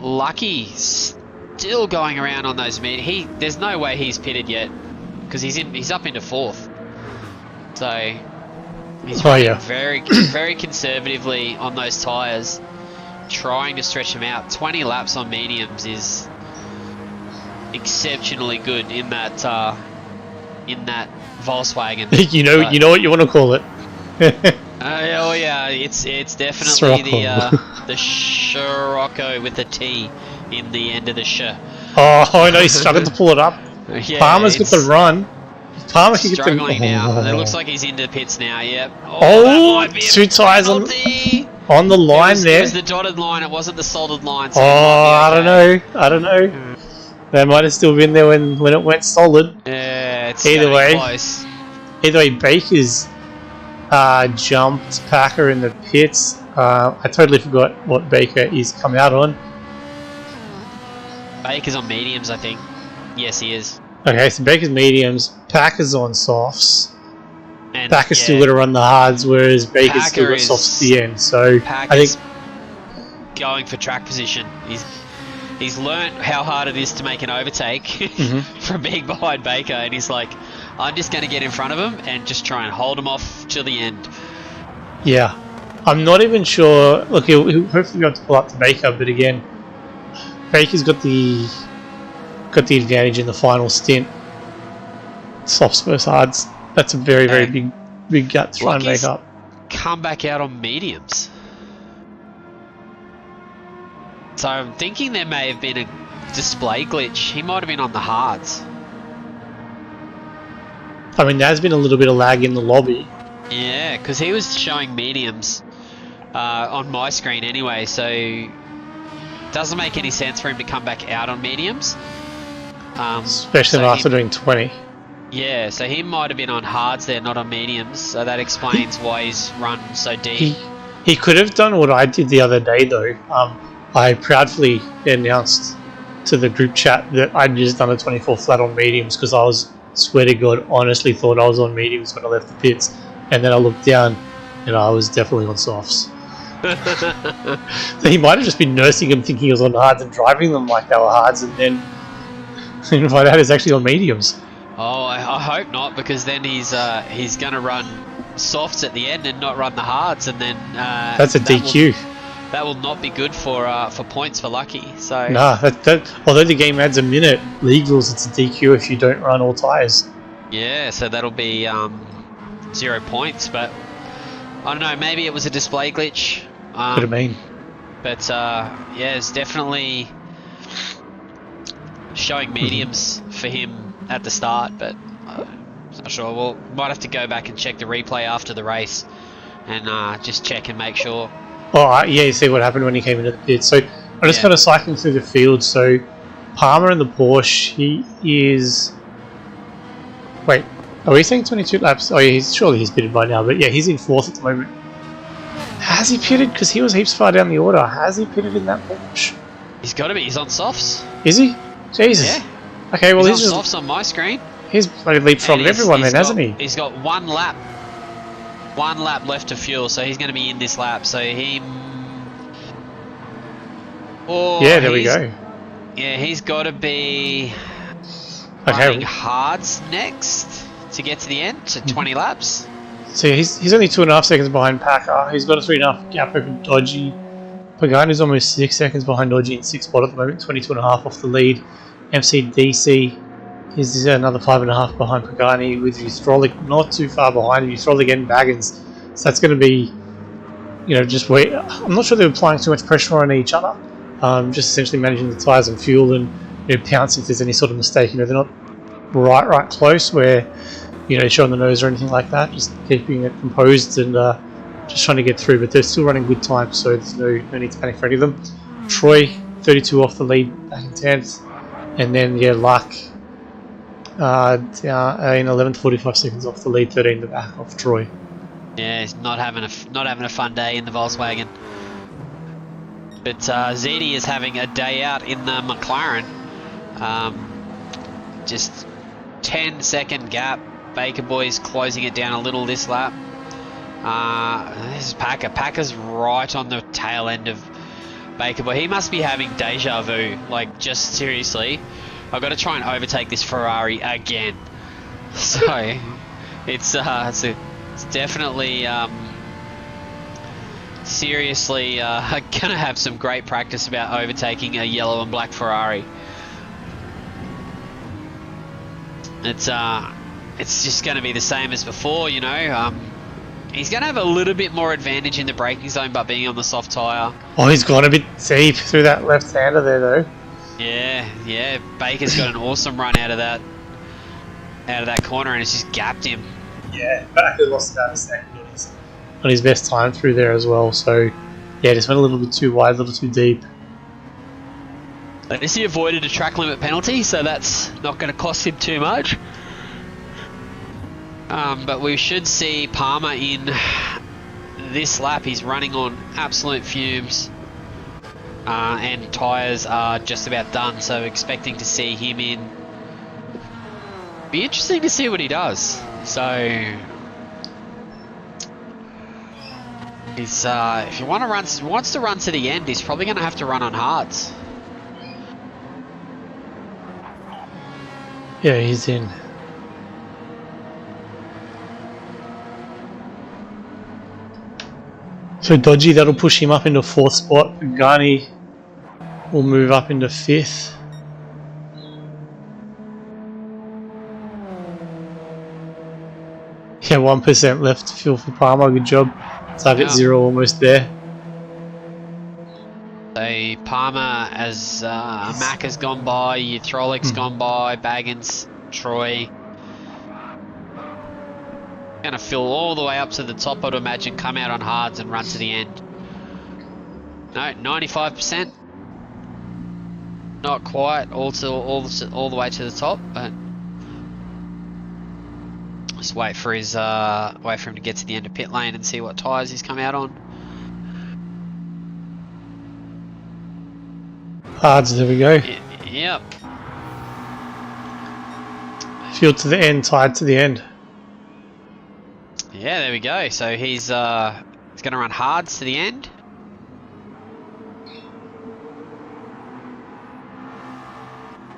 Lucky still going around on those mid. There's no way he's pitted yet because he's up into 4th. So he's very very conservatively on those tyres, trying to stretch them out. 20 laps on mediums is exceptionally good in that Volkswagen. you know what you want to call it. Oh yeah, it's definitely the Scirocco with a T in the end of the sh. Oh, I know, he's struggling to pull it up. Yeah, Palmer's got the run. Palmer can get the struggling now. It looks like he's into pits now. Yep. Oh, 2 tyres on the line there. It was the dotted line. It wasn't the solid line. So I don't know. They might have still been there when it went solid. Yeah, it's Either gonna be way. close. Either way, Baker's jumped Packer in the pits. I totally forgot what Baker is come out on. Baker's on mediums, I think. Yes, he is. Okay, so Baker's mediums, Packer's on softs. And Packer's still got to run the hards, whereas Baker's still Packer got is- softs at the end. So Packer's I think going for track position. He's learnt how hard it is to make an overtake from being behind Baker, and he's like, I'm just going to get in front of him and just try and hold him off till the end. yeah, I'm not even sure. Look, he'll hopefully be able to pull up to Baker, but again, Baker's got the advantage in the final stint. Softs versus hards. That's a very big gut to try and make up. Come back out on mediums. So I'm thinking there may have been a display glitch. He might have been on the hards. I mean, there's been a little bit of lag in the lobby. Yeah, because he was showing mediums on my screen anyway, so it doesn't make any sense for him to come back out on mediums. Especially so after doing 20. Yeah, so he might have been on hards there, not on mediums, so that explains why he's run so deep. He could have done what I did the other day though. I proudly announced to the group chat that I'd just done a 24 flat on mediums because I was, swear to God, honestly thought I was on mediums when I left the pits, and then I looked down and I was definitely on softs. So he might have just been nursing them thinking he was on hards and driving them like they were hards, and then find out he's actually on mediums. Oh, I hope not, because then he's going to run softs at the end and not run the hards, and then that's a DQ. That will not be good for points for Lucky. So nah, that although the game adds a minute, league rules it's a DQ if you don't run all tyres. Yeah, so that'll be 0 points, but I don't know, maybe it was a display glitch. Could have been. But yeah, it's definitely showing mediums for him at the start, but I'm not sure. We'll might have to go back and check the replay after the race and just check and make sure. Oh, yeah, you see what happened when he came into the pit. So I just got a cycling through the field. So Palmer in the Porsche, he is... Wait, are we saying 22 laps? Oh, yeah, surely he's pitted by now. But yeah, he's in 4th at the moment. Has he pitted? Because he was heaps far down the order. Has he pitted in that Porsche? He's got to be. He's on softs. Is he? Jesus. Yeah. Okay, well, he's on softs on my screen. He's bloody leapfrogged everyone then, hasn't he? He's got one lap left to fuel, so he's going to be in this lap. So he... Oh, yeah, there we go. Yeah, he's got to be Okay. hards next to get to the end, to 20 laps. So yeah, he's only 2.5 seconds behind Packer. He's got a 3.5 gap over Dodgy. Pagano's almost 6 seconds behind Dodgy in 6th spot at the moment, 22.5 off the lead. MCDC is another 5.5 behind Pagani, with Ustrolic not too far behind. Ustrolic and Baggins, so that's going to be, just wait. I'm not sure they're applying too much pressure on each other. Just essentially managing the tyres and fuel, and pounce if there's any sort of mistake. They're not right close where showing the nose or anything like that. Just keeping it composed and just trying to get through. But they're still running good time, so there's no need to panic for any of them. Troy 32 off the lead, back in 10th. And then, Luck in 11th, 45 seconds off the lead, 13 the back off Troy. Yeah, he's not having a fun day in the Volkswagen. But ZD is having a day out in the McLaren. Just 10-second gap. Baker Boy's closing it down a little this lap. This is Packer. Packer's right on the tail end of Baker Boy. He must be having deja vu. Like, just seriously, I've got to try and overtake this Ferrari again. So it's definitely seriously gonna have some great practice about overtaking a yellow and black Ferrari. It's just going to be the same as before, He's going to have a little bit more advantage in the braking zone by being on the soft tyre. Oh, he's gone a bit deep through that left-hander there, though. Yeah. Baker's got an awesome run out of that corner, and it's just gapped him. Yeah, Baker lost about a second on his best time through there as well. So, yeah, just went a little bit too wide, a little too deep. At least he avoided a track limit penalty, so that's not going to cost him too much. But we should see Palmer in this lap. He's running on absolute fumes. And tyres are just about done, so expecting to see him in. Be interesting to see what he does. So he's if he wants to run to the end, he's probably going to have to run on hards. Yeah, he's in. So Dodgy, that'll push him up into 4th spot. Pagani will move up into 5th. Yeah, 1% left to fill for Palmer. Good job. Target 0 almost there. So Palmer, as Mac has gone by, Trolic's gone by, Baggins, Troy. Going to fill all the way up to the top, I'd imagine, come out on hards and run to the end. No, 95%. Not quite all the way to the top, but just wait for him to get to the end of pit lane and see what tyres he's come out on. Hards, there we go. Yep. Fuel to the end, tied to the end. Yeah, there we go. So he's going to run hards to the end.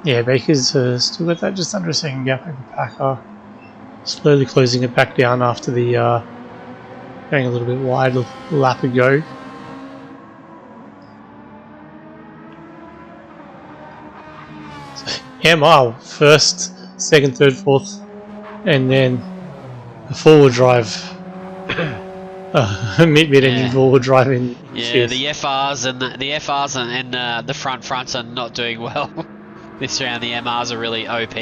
Yeah, Baker's still got that just under a second gap over Packer. Slowly closing it back down after the going a little bit wide a lap ago. So, MR first, second, third, fourth, and then the forward drive. Mid-engine forward drive in. Yeah, fifth. the FRs and the fronts are not doing well this round. The MRs are really OP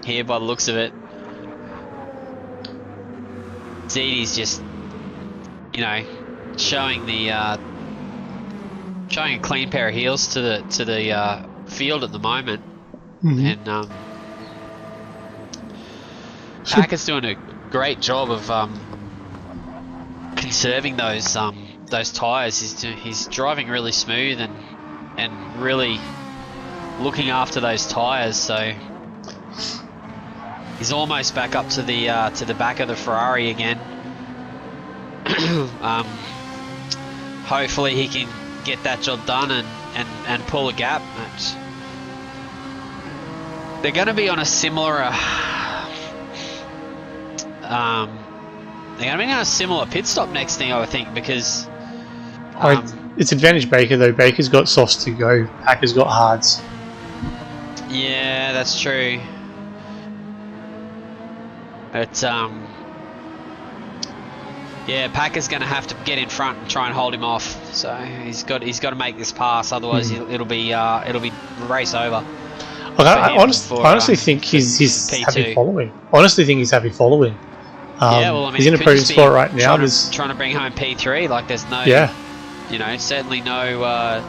here by the looks of it. ZD's just, you know, showing a clean pair of heels to the field at the moment, and Packer's doing a great job of conserving those tyres. He's driving really smooth and really looking after those tyres. So he's almost back up to the back of the Ferrari again. Hopefully he can get that job done and pull a gap. They're going to be on a similar pit stop next thing, I think, because it's advantage Baker though. Baker's got softs to go. Packer's got hards. Yeah, that's true. But yeah, Packer's going to have to get in front and try and hold him off. So he's got to make this pass, otherwise it'll be race over. Look, I honestly think he's happy following. Honestly, think he's happy following. Yeah, well, I mean, he's in a podium spot right now. Trying to bring home P3. Like, there's no, you know, certainly no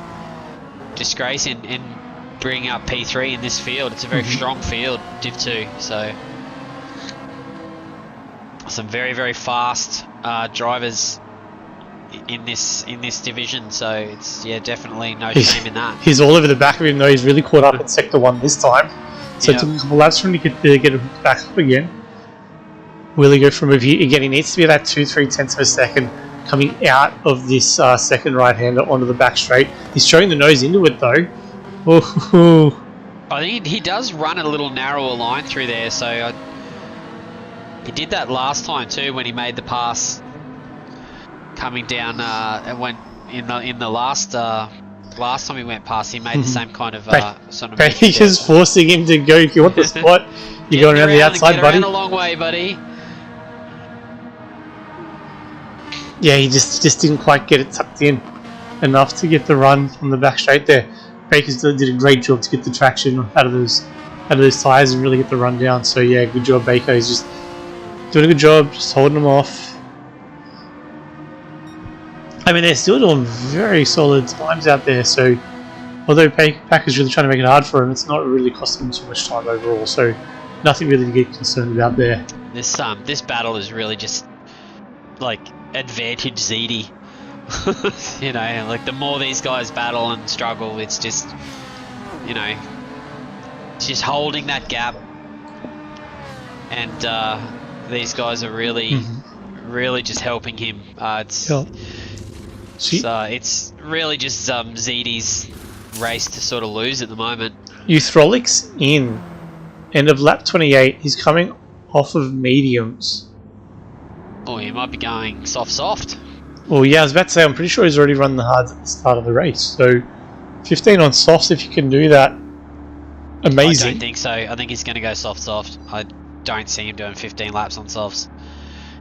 disgrace in bringing up P3 in this field. It's a very strong field, Div 2. So some very, very fast drivers in this division. So it's definitely no shame in that. He's all over the back of him though. He's really caught up in sector 1 this time. So it took a couple laps for him to get him back up again. Will he go for a move here? Again, he needs to be about 2-3 tenths of a second coming out of this second right-hander onto the back straight. He's showing the nose into it though. Ooh. I think he does run a little narrower line through there, so he did that last time too when he made the pass coming down and went in the last time he went past. He made the same kind of sort of. Baker's forcing him to go. If you want the spot, you're going around the outside, buddy. A long way, buddy. Yeah, he just didn't quite get it tucked in enough to get the run on the back straight there. Baker did a great job to get the traction out of those tyres and really get the run down. So yeah, good job, Baker. He's just doing a good job, just holding them off. I mean, they're still doing very solid times out there. So although Pack is really trying to make it hard for him, it's not really costing him too much time overall. So nothing really to get concerned about there. This battle is really just like advantage ZD. You know, like the more these guys battle and struggle, it's just, you know, it's just holding that gap. And these guys are really, really just helping him. It's really just ZD's race to sort of lose at the moment. Euthrolic's in. End of lap 28. He's coming off of mediums. Oh, he might be going soft. Well, yeah, I was about to say, I'm pretty sure he's already run the hards at the start of the race. So 15 on softs, if you can do that, amazing. I don't think so. I think he's going to go soft. I don't see him doing 15 laps on softs.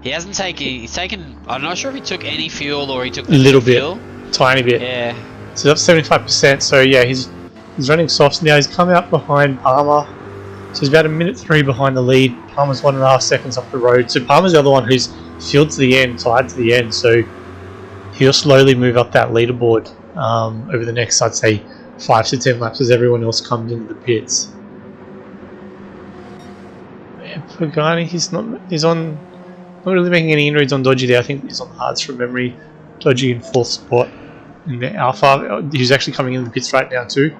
He hasn't taken. He's taken. I'm not sure if he took any fuel or he took a little bit, fuel. Tiny bit. Yeah. So that's 75%. So yeah, he's running softs now. He's come out behind Palmer. So he's about 1:03 behind the lead. Palmer's 1.5 seconds off the road. So Palmer's the other one who's fueled to the end, tied to the end. So he'll slowly move up that leaderboard over the next, I'd say, 5 to 10 laps as everyone else comes into the pits. Yeah, Pagani, he's not really making any inroads on Dodgy there. I think he's on the hards from memory. Dodgy in 4th spot in the Alpha. He's actually coming into the pits right now too.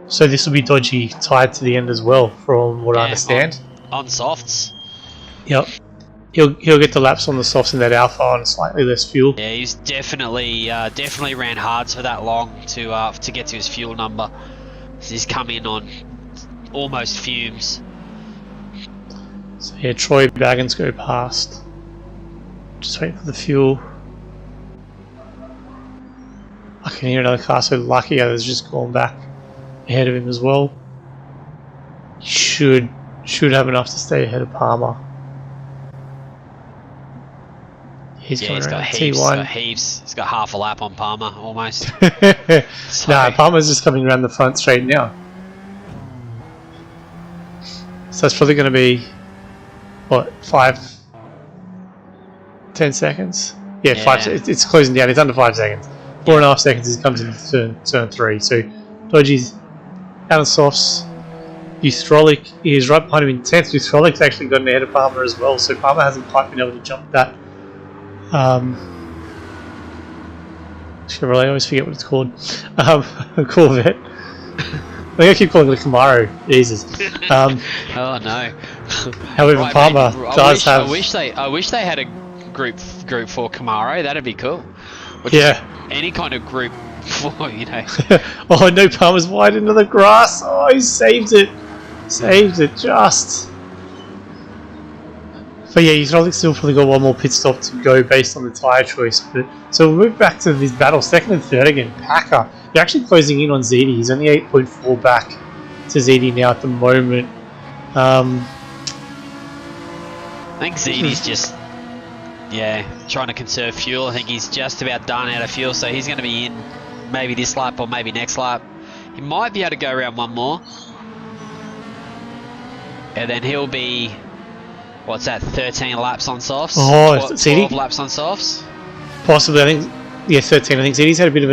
So this will be Dodgy tied to the end as well, from what I understand. On softs. Yep. He'll get the laps on the softs in that Alpha on slightly less fuel. Yeah, he's definitely ran hards for that long to get to his fuel number. He's come in on almost fumes. So yeah, Troy Baggins go past. Just wait for the fuel. I can hear another car, so Lucky has just gone back ahead of him as well. Should have enough to stay ahead of Palmer. He's got T1. He's got half a lap on Palmer almost. Nah, Palmer's just coming around the front straight now. So it's probably going to be what, 10 seconds? Yeah, 5. It's closing down. It's under 5 seconds. 4.5 seconds as he comes into turn 3. So Dodgy's out on softs. Euthrolic is right behind him in 10th. Euthrolic's actually gotten ahead of Palmer as well, so Palmer hasn't quite been able to jump that. Chevrolet, I always forget what it's called. Corvette. I think I keep calling it a Camaro. Jesus. Oh no. However, right, Palmer does have. I wish they had a group 4 Camaro. That'd be cool. Any kind of group 4, you know. Oh no, Palmer's wide into the grass. Oh, he saved it. Saved it just. But yeah, he's still probably got one more pit stop to go based on the tyre choice. But so we'll move back to this battle, 2nd and 3rd again. Packer, they're actually closing in on ZD. He's only 8.4 back to ZD now at the moment. I think ZD's just trying to conserve fuel. I think he's just about done out of fuel, so he's going to be in maybe this lap or maybe next lap. He might be able to go around one more, and then he'll be, what's that, 13 laps on softs? Oh, 12 laps on softs? Possibly, I think, 13. I think ZD's had a bit of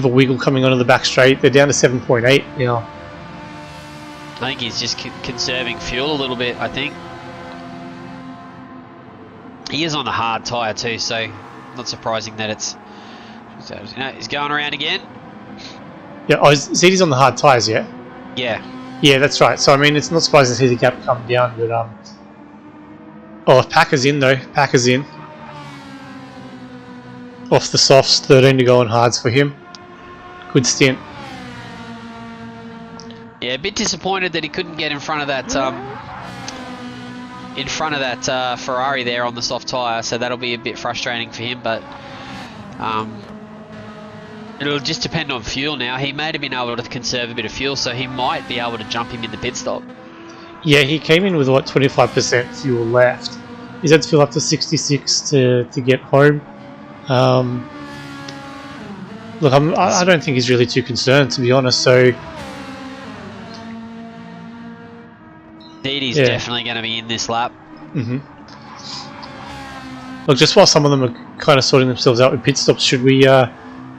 a wiggle coming onto the back straight. They're down to 7.8 now. I think he's just conserving fuel a little bit, I think. He is on the hard tyre too, so not surprising that it's... he's going around again. Yeah, ZD's on the hard tyres, yeah? Yeah. Yeah, that's right. So, I mean, it's not surprising to see the gap come down, but... Oh, Packer's in, though. Packer's in. Off the softs, 13 to go on hards for him. Good stint. Yeah, a bit disappointed that he couldn't get in front of that... Ferrari there on the soft tyre, so that'll be a bit frustrating for him, but... it'll just depend on fuel now. He may have been able to conserve a bit of fuel, so he might be able to jump him in the pit stop. Yeah, he came in with, 25% fuel left. He's had to fill up to 66 to get home. Look, I don't think he's really too concerned, to be honest, so... ZD's definitely going to be in this lap. Look, just while some of them are kind of sorting themselves out with pit stops, should we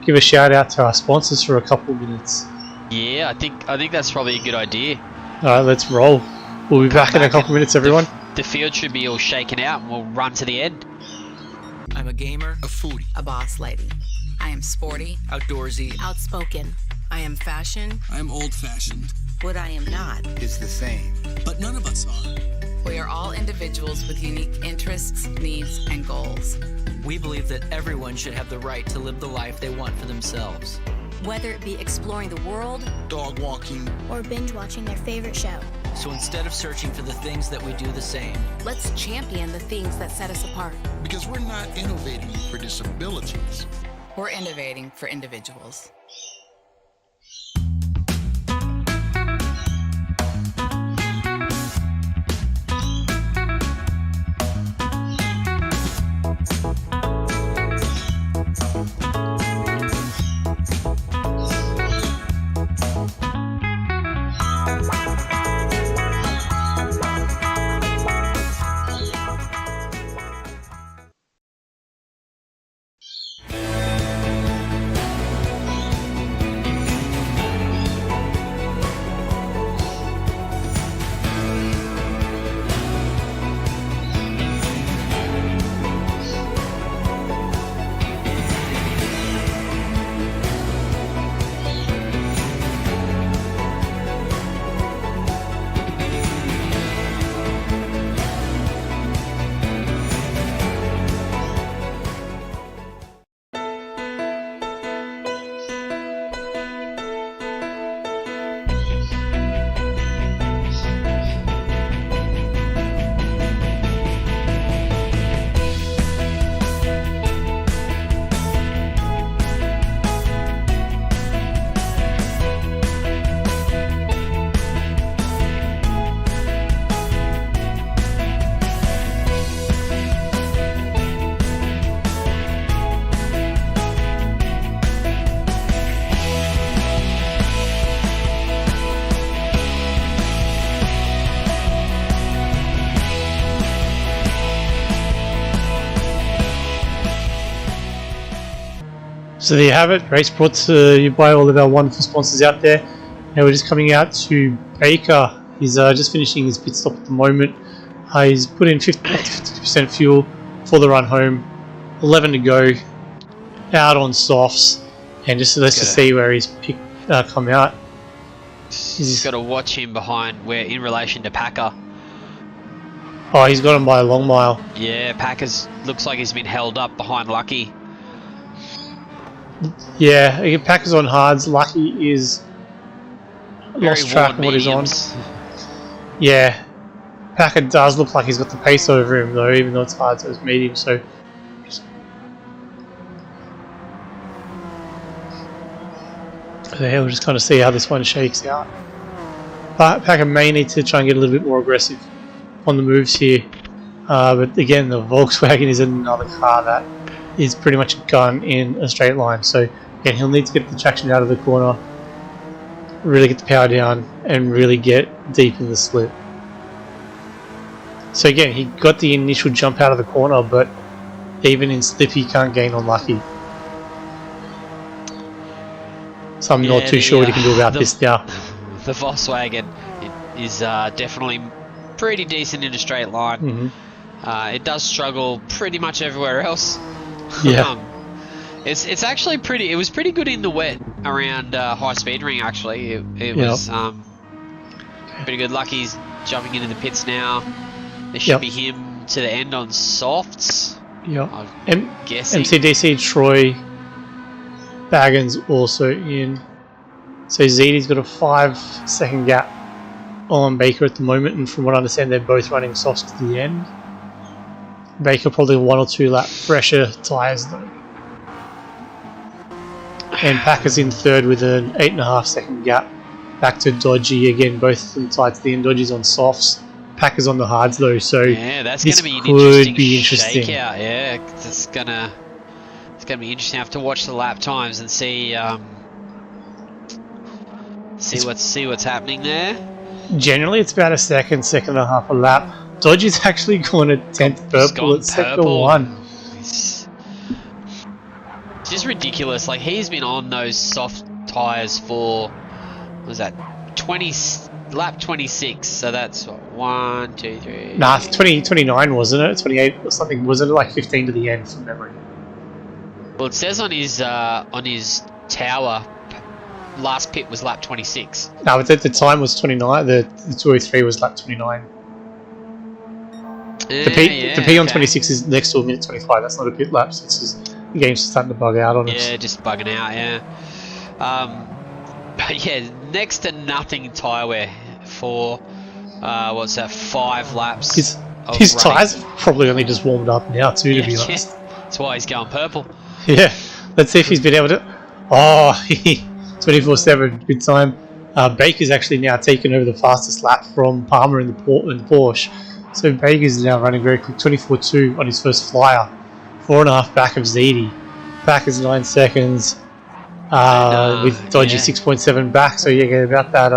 give a shout out to our sponsors for a couple of minutes. Yeah, I think that's probably a good idea. Alright, let's roll. We'll be back in a couple of minutes, everyone. The field should be all shaken out and we'll run to the end. I'm a gamer, a foodie, A boss lady. I am sporty, outdoorsy. outspoken. I am fashion. I'm old-fashioned. What I am not. It's the same. But none of us are. We are all individuals with unique interests, needs, and goals. We believe that everyone should have the right to live the life they want for themselves. Whether it be exploring the world Dog walking. or binge watching their favorite show. So instead of searching for the things that we do the same, Let's champion the things that set us apart. Because we're not innovating for disabilities. We're innovating for individuals. So there you have it, race brought to you by all of our wonderful sponsors out there. Now we're just coming out to Baker. He's just finishing his pit stop at the moment. He's put in 50% fuel for the run home. 11 to go, out on softs, and let's just see where he's come out. He's got to watch him behind where in relation to Packer. Oh, he's got him by a long mile. Yeah, Packer's looks like he's been held up behind Lucky. Yeah, Packer's on hards. Lucky is lost track of what he's on. Yeah, Packer does look like he's got the pace over him though, even though it's hard, so it's medium. So yeah, we'll just kind of see how this one shakes out. Packer may need to try and get a little bit more aggressive on the moves here, but again, the Volkswagen is another car that is pretty much a gun in a straight line. So again, he'll need to get the traction out of the corner, really get the power down, and really get deep in the slip. So again, he got the initial jump out of the corner, but even in slip he can't gain on Lucky. So I'm not too sure what he can do about this now. The Volkswagen is definitely pretty decent in a straight line. It does struggle pretty much everywhere else. Yeah. It's actually pretty. It was pretty good in the wet around high speed ring. Actually, it was pretty good. Lucky's jumping into the pits now. There should be him to the end on softs. Yeah. I'm guessing. MCDC Troy Baggins also in. So ZD's got a 5-second gap on Baker at the moment, and from what I understand, they're both running softs to the end. Baker probably 1 or 2 lap fresher tyres though. And Packer's in third with an 8.5 second gap back to Dodgy again, both of them tied to the end. Dodgy's on softs, Packer's on the hards though, so yeah, that's this going to be an interesting shakeout. Yeah, it's gonna be interesting. I have to watch the lap times and see what's happening there. Generally, it's about a second and a half a lap. Dodgy's actually gone at 10th purple at sector 1. Just just ridiculous. Like, he's been on those soft tyres for, what was that, lap 26. So that's what, 1, 2, 3. Nah, 29 wasn't it? 28 or something. Wasn't it like 15 to the end from memory? Well, it says on his tower, last pit was lap 26. No, but the time was 29. The 203 was lap 29. The P on 26 is next to a minute 25. That's not a pit lap. So it's just the game's starting to bug out on us. Yeah, just bugging out. Yeah. But yeah, next to nothing tyre wear for what's that? 5 laps. His tyres have probably only just warmed up now too, to be honest. Yeah. That's why he's going purple. Yeah. Let's see if he's been able to. Oh, 24/7, good time. Baker's actually now taken over the fastest lap from Palmer in the Porsche. So Baker's now running very quick, 24.2 on his first flyer, 4.5 back of ZD. Back is 9 seconds, with Dodgy 6.7 back. So yeah, about that.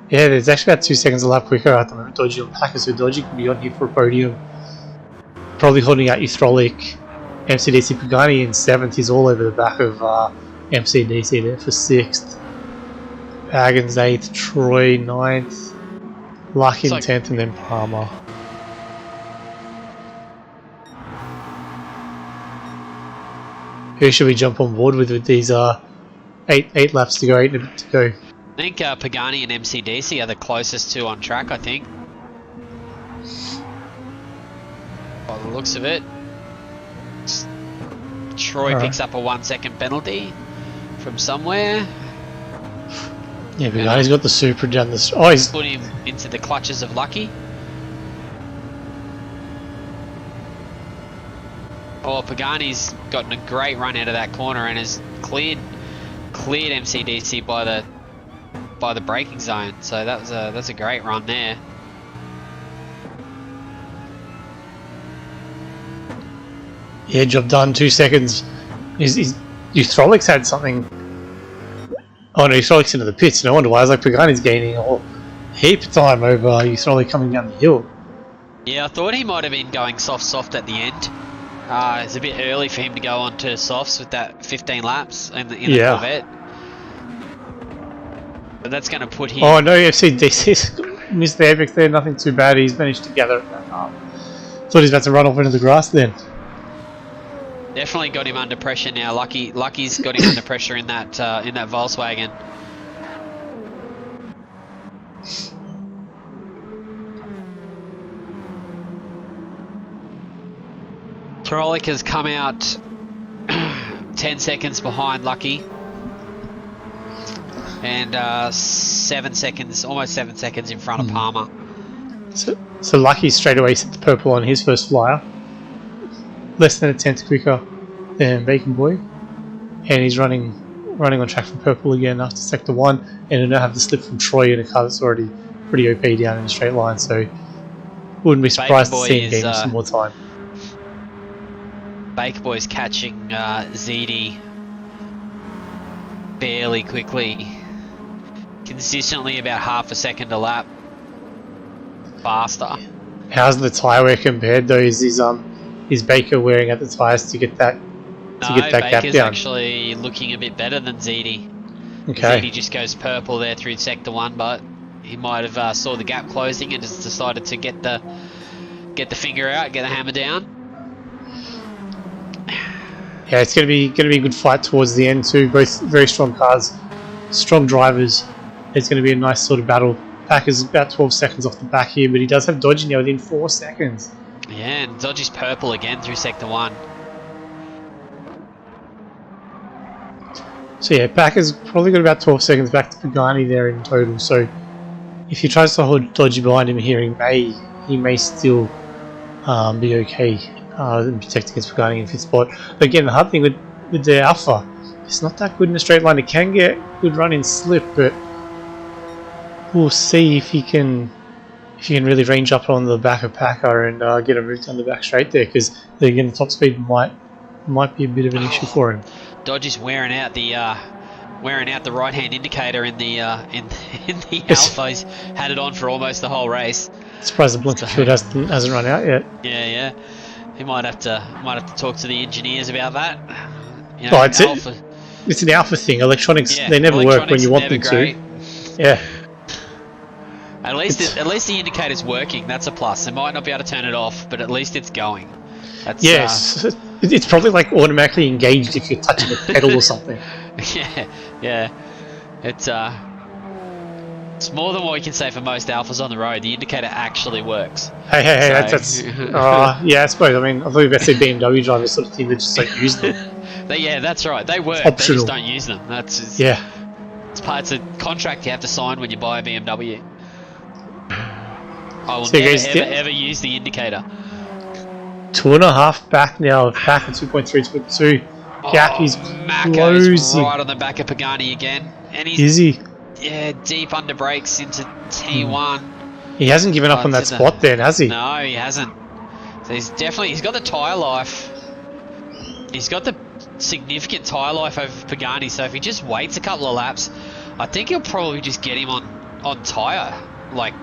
Yeah, there's actually about 2 seconds a lap quicker at the moment. Dodgy on Packer, so Dodgy can be on here for a podium. Probably holding out Eustrolic. MCDC Pagani in 7th. He's all over the back of MCDC there for 6th. Baggins 8th, Troy 9th. Luck in 10th, and then Palmer. Who should we jump on board with these 8 laps to go, 8 to go? I think Pagani and MCDC are the closest two on track, I think. By the looks of it. Troy picks up a 1 second penalty from somewhere. Yeah, but he's got the super down the. Oh, he's put him into the clutches of Lucky. Oh, Pagani's gotten a great run out of that corner and has cleared MCDC by the braking zone. So that's a great run there. Yeah, job done. 2 seconds. Eustrolix had something. Oh no, Eustrolix into the pits. No wonder why. I was like, Pagani's gaining a whole heap of time over Eustrolic coming down the hill. Yeah, I thought he might have been going soft at the end. It's a bit early for him to go on to softs with that 15 laps in the Corvette. But that's going to put him... Oh no, FCDC missed the apex there. Nothing too bad. He's managed to gather it back up. Thought he was about to run off into the grass then. Definitely got him under pressure now. Lucky's got him under pressure in that Volkswagen. Trollic has come out 10 seconds behind Lucky. And 7 seconds, almost 7 seconds in front of Palmer. So Lucky straight away set the purple on his first flyer. Less than a tenth quicker than Bacon Boy, and he's running on track for purple again after sector 1, and he'll now have the slip from Troy in a car that's already pretty OP down in a straight line. So wouldn't be surprised to see him gain some more time. Baker Boy's catching ZD fairly quickly, consistently about half a second a lap faster. How's the tyre wear compared though? Is Baker wearing at the tyres to get that gap down? Baker's actually looking a bit better than ZD. Okay. ZD just goes purple there through sector 1, but he might have saw the gap closing and just decided to get the finger out, get the hammer down. Yeah, it's gonna be a good fight towards the end too. Both very strong cars, strong drivers. It's gonna be a nice sort of battle. Packer's about 12 seconds off the back here, but he does have Dodgy now within 4 seconds. Yeah, and Dodgy's purple again through sector 1. So yeah, Packer's probably got about 12 seconds back to Pagani there in total. So if he tries to hold Dodgy behind him here, he may still be okay and protect against Pagani in 5th spot. But again, the hard thing with the Alpha, it's not that good in a straight line. It can get good run in slip, but we'll see if he can really range up on the back of Packer and get a move down the back straight there, because again the top speed might be a bit of an issue for him. Dodgy's wearing out the right hand indicator in the Alpha. He's had it on for almost the whole race. Surprised the blinker field hasn't run out yet. Yeah. He might have to talk to the engineers about that. You Oh, Alpha, it's an alpha thing. Electronics, yeah, they never work when electronics you want never them great. to. Yeah. At least the indicator's working. That's a plus. They might not be able to turn it off, but at least it's going. That's, Yes. It's probably like automatically engaged if you're touching a pedal or something. yeah. It's more than what we can say for most alphas on the road. The indicator actually works. Hey, So- that's yeah, I suppose. I mean, I thought you were about to say BMW drivers sort of thing that just don't use them. Yeah, that's right. They work. Optional. They just don't use them. That's just, Yeah. It's a contract you have to sign when you buy a BMW. I will So you guys ever use the indicator. 2.5 back now. Back at 2.3, 2.2. Gap is Mako's closing. right on the back of Pagani again, and he's Is he? deep under brakes into T1. He hasn't given up on that to the- spot then, has he? No, he hasn't. So he's got the tyre life. He's got the significant tyre life over Pagani. So if he just waits a couple of laps, I think he'll probably just get him on tyre. Like,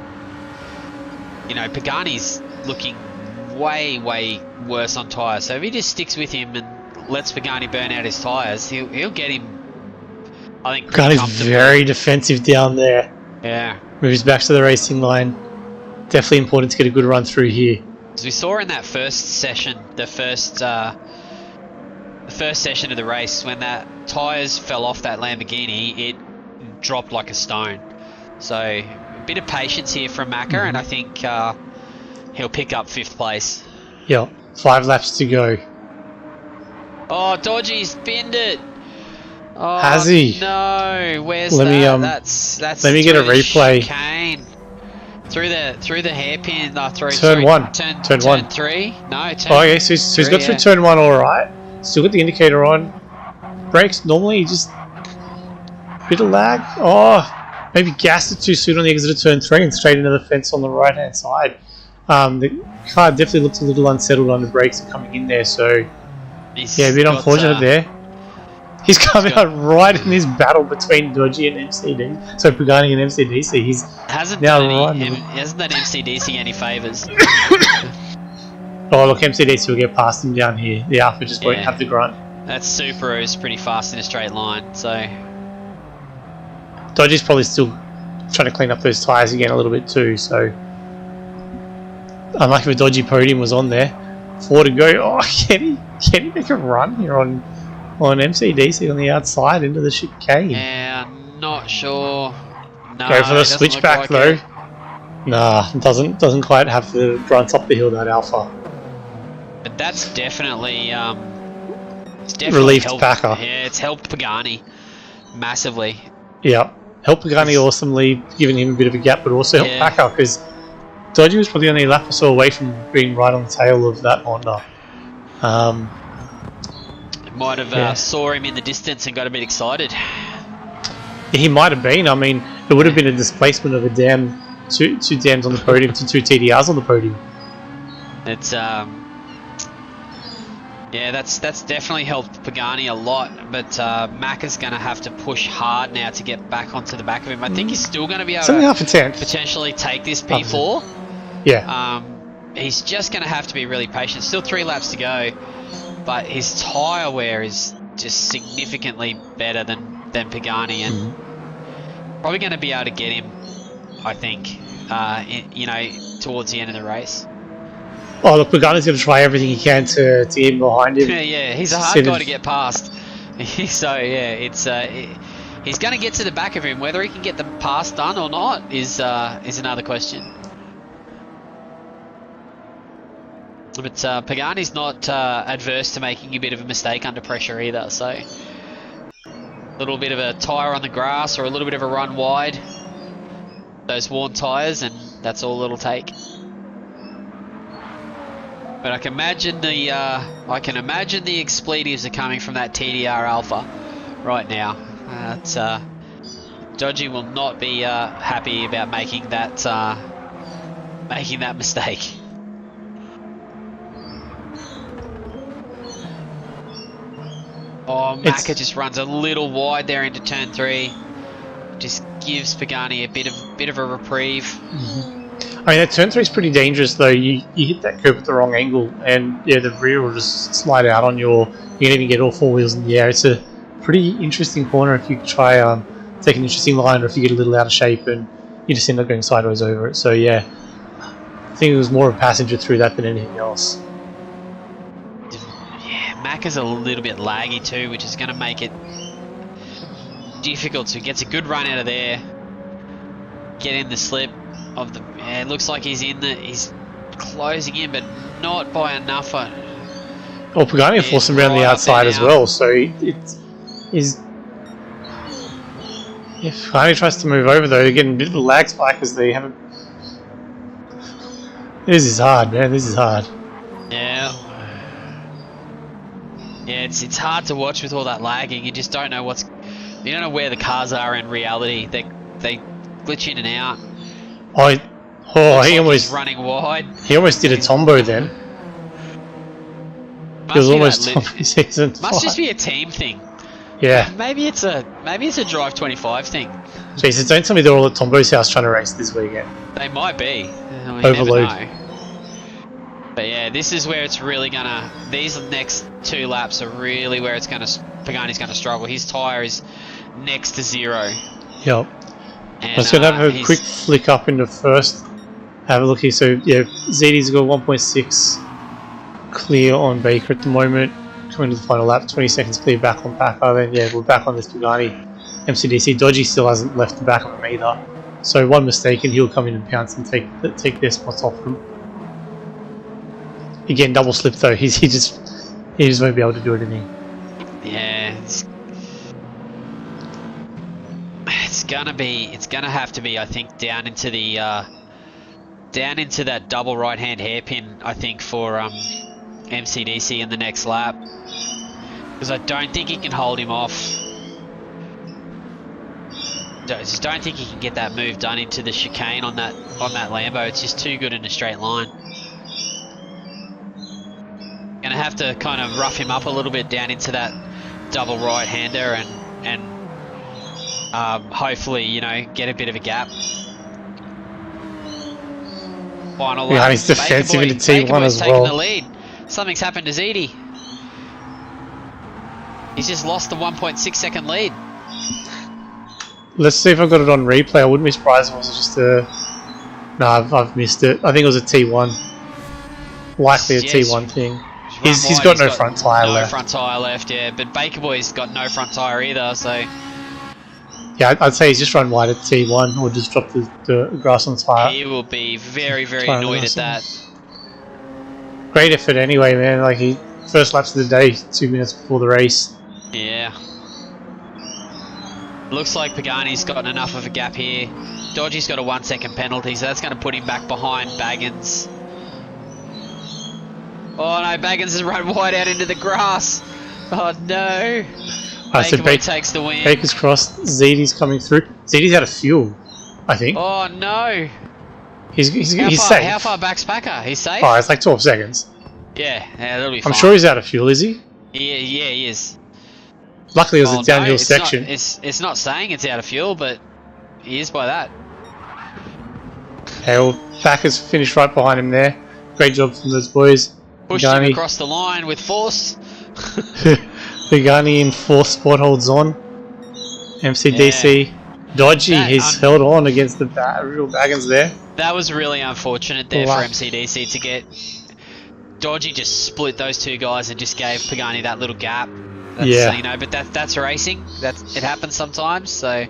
Pagani's looking way worse on tyre. So if he just sticks with him and lets Pagani burn out his tyres, he'll get him. I think. Pagani's very defensive down there. Yeah. Moves back to the racing line. Definitely important to get a good run through here. As we saw in that first session, the first session of the race, when that tyres fell off that Lamborghini, it dropped like a stone. So a bit of patience here from Macca, and I think he'll pick up 5th place. Yeah, 5 laps to go. Oh, Dodgy's binned it. Oh, Has he? No, where's Let me, that? That's let me get a through the replay. chicane. Through the hairpin. Turn 1. Turn 1. 3. No, turn. Oh, okay, so he's got through turn 1 alright. Still got the indicator on. Brakes, normally just bit of lag. Oh, maybe gassed it too soon on the exit of turn 3 and straight into the fence on the right hand side. The car definitely looked a little unsettled on the brakes coming in there, so yeah, a bit unfortunate there. He's come out right in this battle between Dodgy and MCD. So Pagani and MCDC. He hasn't done MCDC any favours. Oh look, MCDC will get past him down here. The Alpha just won't have the grunt. That Subaru's pretty fast in a straight line, so Dodgy's probably still trying to clean up those tyres again a little bit too, so unlucky for Dodgy podium was on there. 4 to go. Oh, can he make a run here on MCDC on the outside into the chicane? Yeah, I'm not sure. No, go for the switchback like though. Nah, doesn't quite have the grunt up the hill, that Alpha. But that's definitely Relieved helped, Packer. Yeah, it's helped Pagani massively. Yeah, helped Pagani awesomely, giving him a bit of a gap, but also helped Packer because Dodgy was probably only a lap or so away from being right on the tail of that Honda. Might have saw him in the distance and got a bit excited. He might have been. I mean, it would have been a displacement of a dam, two dams on the podium to 2 TDRs on the podium. It's yeah, that's definitely helped Pagani a lot, but Macca's going to have to push hard now to get back onto the back of him. I think he's still going to be able to potentially take this P4. Yeah. He's just going to have to be really patient. Still 3 laps to go, but his tyre wear is just significantly better than Pagani, and probably going to be able to get him, I think, towards the end of the race. Oh look, Pagani's going to try everything he can to get him behind him. Yeah, he's a hard guy to get past. So yeah, it's he's going to get to the back of him. Whether he can get the pass done or not is another question. But Pagani's not adverse to making a bit of a mistake under pressure either. So a little bit of a tyre on the grass or a little bit of a run wide, those worn tyres, and that's all it'll take. But I can imagine the expletives are coming from that TDR Alpha right now. Dodgy will not be happy about making that mistake. Oh, Macca just runs a little wide there into turn 3. Just gives Pagani a bit of a reprieve. I I mean, that turn 3 is pretty dangerous though. You hit that curb at the wrong angle, and yeah, the rear will just slide out on your. You can even get all 4 wheels in the air. It's a pretty interesting corner if you try take an interesting line, or if you get a little out of shape and you just end up going sideways over it. So yeah, I think it was more a passenger through that than anything else. Yeah, Mac is a little bit laggy too, which is going to make it difficult. So he gets a good run out of there, get in the slip of the. Yeah, it looks like he's in the. He's closing in, but not by enough. Well, Pagani forced him around the outside as well, so he's. If Pagani tries to move over though, they're getting a bit of a lag spike because they haven't. This is hard, man. This is hard. Yeah. Yeah, it's hard to watch with all that lagging. You just don't know you don't know where the cars are in reality. They glitch in and out. He almost running wide. He almost did a Tombo then. He was almost top in season 5. Must just be a team thing. Yeah. Maybe it's a Drive 25 thing. Jesus, don't tell me they're all at Tombo's house trying to race this weekend. They might be. Overload. But yeah, this is where it's really gonna. These next 2 laps are really where Pagani's gonna struggle. His tyre is next to 0. Yep. And, I'm just gonna have a quick flick up into first. Have a look here. So yeah, ZD's got 1.6 clear on Baker at the moment. Coming to the final lap, 20 seconds clear back on Packer. Then yeah, we're back on this Pagani. MCDC Dodgy still hasn't left the back of him either. So one mistake and he'll come in and pounce and take their spots off them. Again, double slip though. He just won't be able to do it, any. Yeah, it's gonna have to be, I think, down into that double right hand hairpin. I think for MCDC in the next lap, because I don't think he can hold him off. I just don't think he can get that move done into the chicane on that Lambo. It's just too good in a straight line. Gonna have to kind of rough him up a little bit down into that double right hander and hopefully, you know, get a bit of a gap. Final lap. Yeah, he's defensive into T1 as well. Taking the lead. Something's happened to ZD. He's just lost the 1.6 second lead. Let's see if I got it on replay. I wouldn't be surprised if it was just a. No, I've missed it. I think it was a T1. Likely a T1 thing. He's got no front tyre left. No front tyre left, yeah. But Baker Boy's got no front tyre either, so. Yeah, I'd say he's just run wide at T1 or just dropped the grass on the tyre. He will be very, very annoyed at that. Great effort anyway, man. Like, first laps of the day, 2 minutes before the race. Yeah. Looks like Pagani's gotten enough of a gap here. Dodgy's got a 1 second penalty, so that's going to put him back behind Baggins. Oh no, Baggins has run wide out into the grass. Oh no. Baker Boy takes the win. Baker's crossed. ZD's coming through. ZD's out of fuel, I think. Oh no. He's safe. How far back's Packer? He's safe? Oh, it's like 12 seconds. Yeah, that'll be fine. I'm sure he's out of fuel, is he? Yeah, he is. Luckily, it was a downhill section. It's not saying it's out of fuel, but he is by that. Okay, well, Packer's finished right behind him there. Great job from those boys. Pushed him across the line with force. Pagani in 4th spot holds on. MCDC. Yeah. Dodgy, he's held on against the real Baggins there. That was really unfortunate there for MCDC to get. Dodgy just split those 2 guys and just gave Pagani that little gap. Yeah. You know, but that's racing. It happens sometimes, so.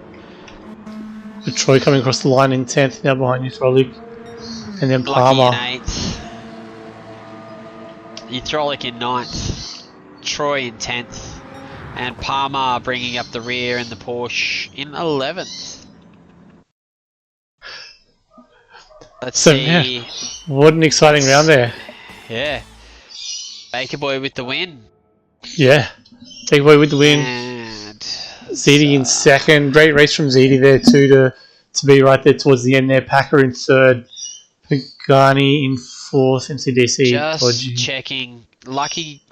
But Troy coming across the line in 10th, now behind you, Trollick. And then Palmer. Lucky in 8th. Trollick in 9th. Troy in 10th. And Palmer bringing up the rear in the Porsche in 11th. Let's see. Yeah, what an exciting round there. Yeah. Baker Boy with the win. Yeah. Baker Boy with the win. And ZD in 2nd. Great race from ZD there too to be right there towards the end there. Packer in 3rd. Pagani in 4th. MCDC. Just Dodgy. checking. Lucky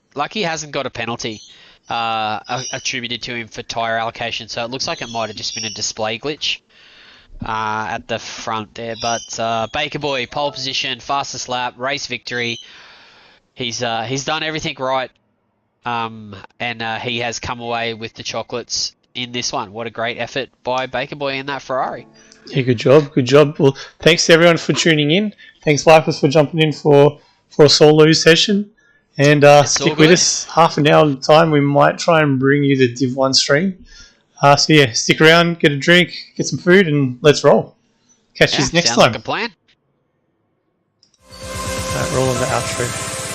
hasn't got a penalty attributed to him for tyre allocation, so it looks like it might have just been a display glitch. at the front there. But Baker Boy, pole position, fastest lap, race victory. He's done everything right, and he has come away with the chocolates in this one. What a great effort by Baker Boy in that Ferrari. Yeah, good job, good job. Well, thanks to everyone for tuning in. Thanks, Lifers, for jumping in for a solo session. And stick with us half an hour at a time. We might try and bring you the Div 1 stream. So yeah, stick around, get a drink, get some food, and let's roll. Catch you next sounds time. like a plan. Roll on the outro.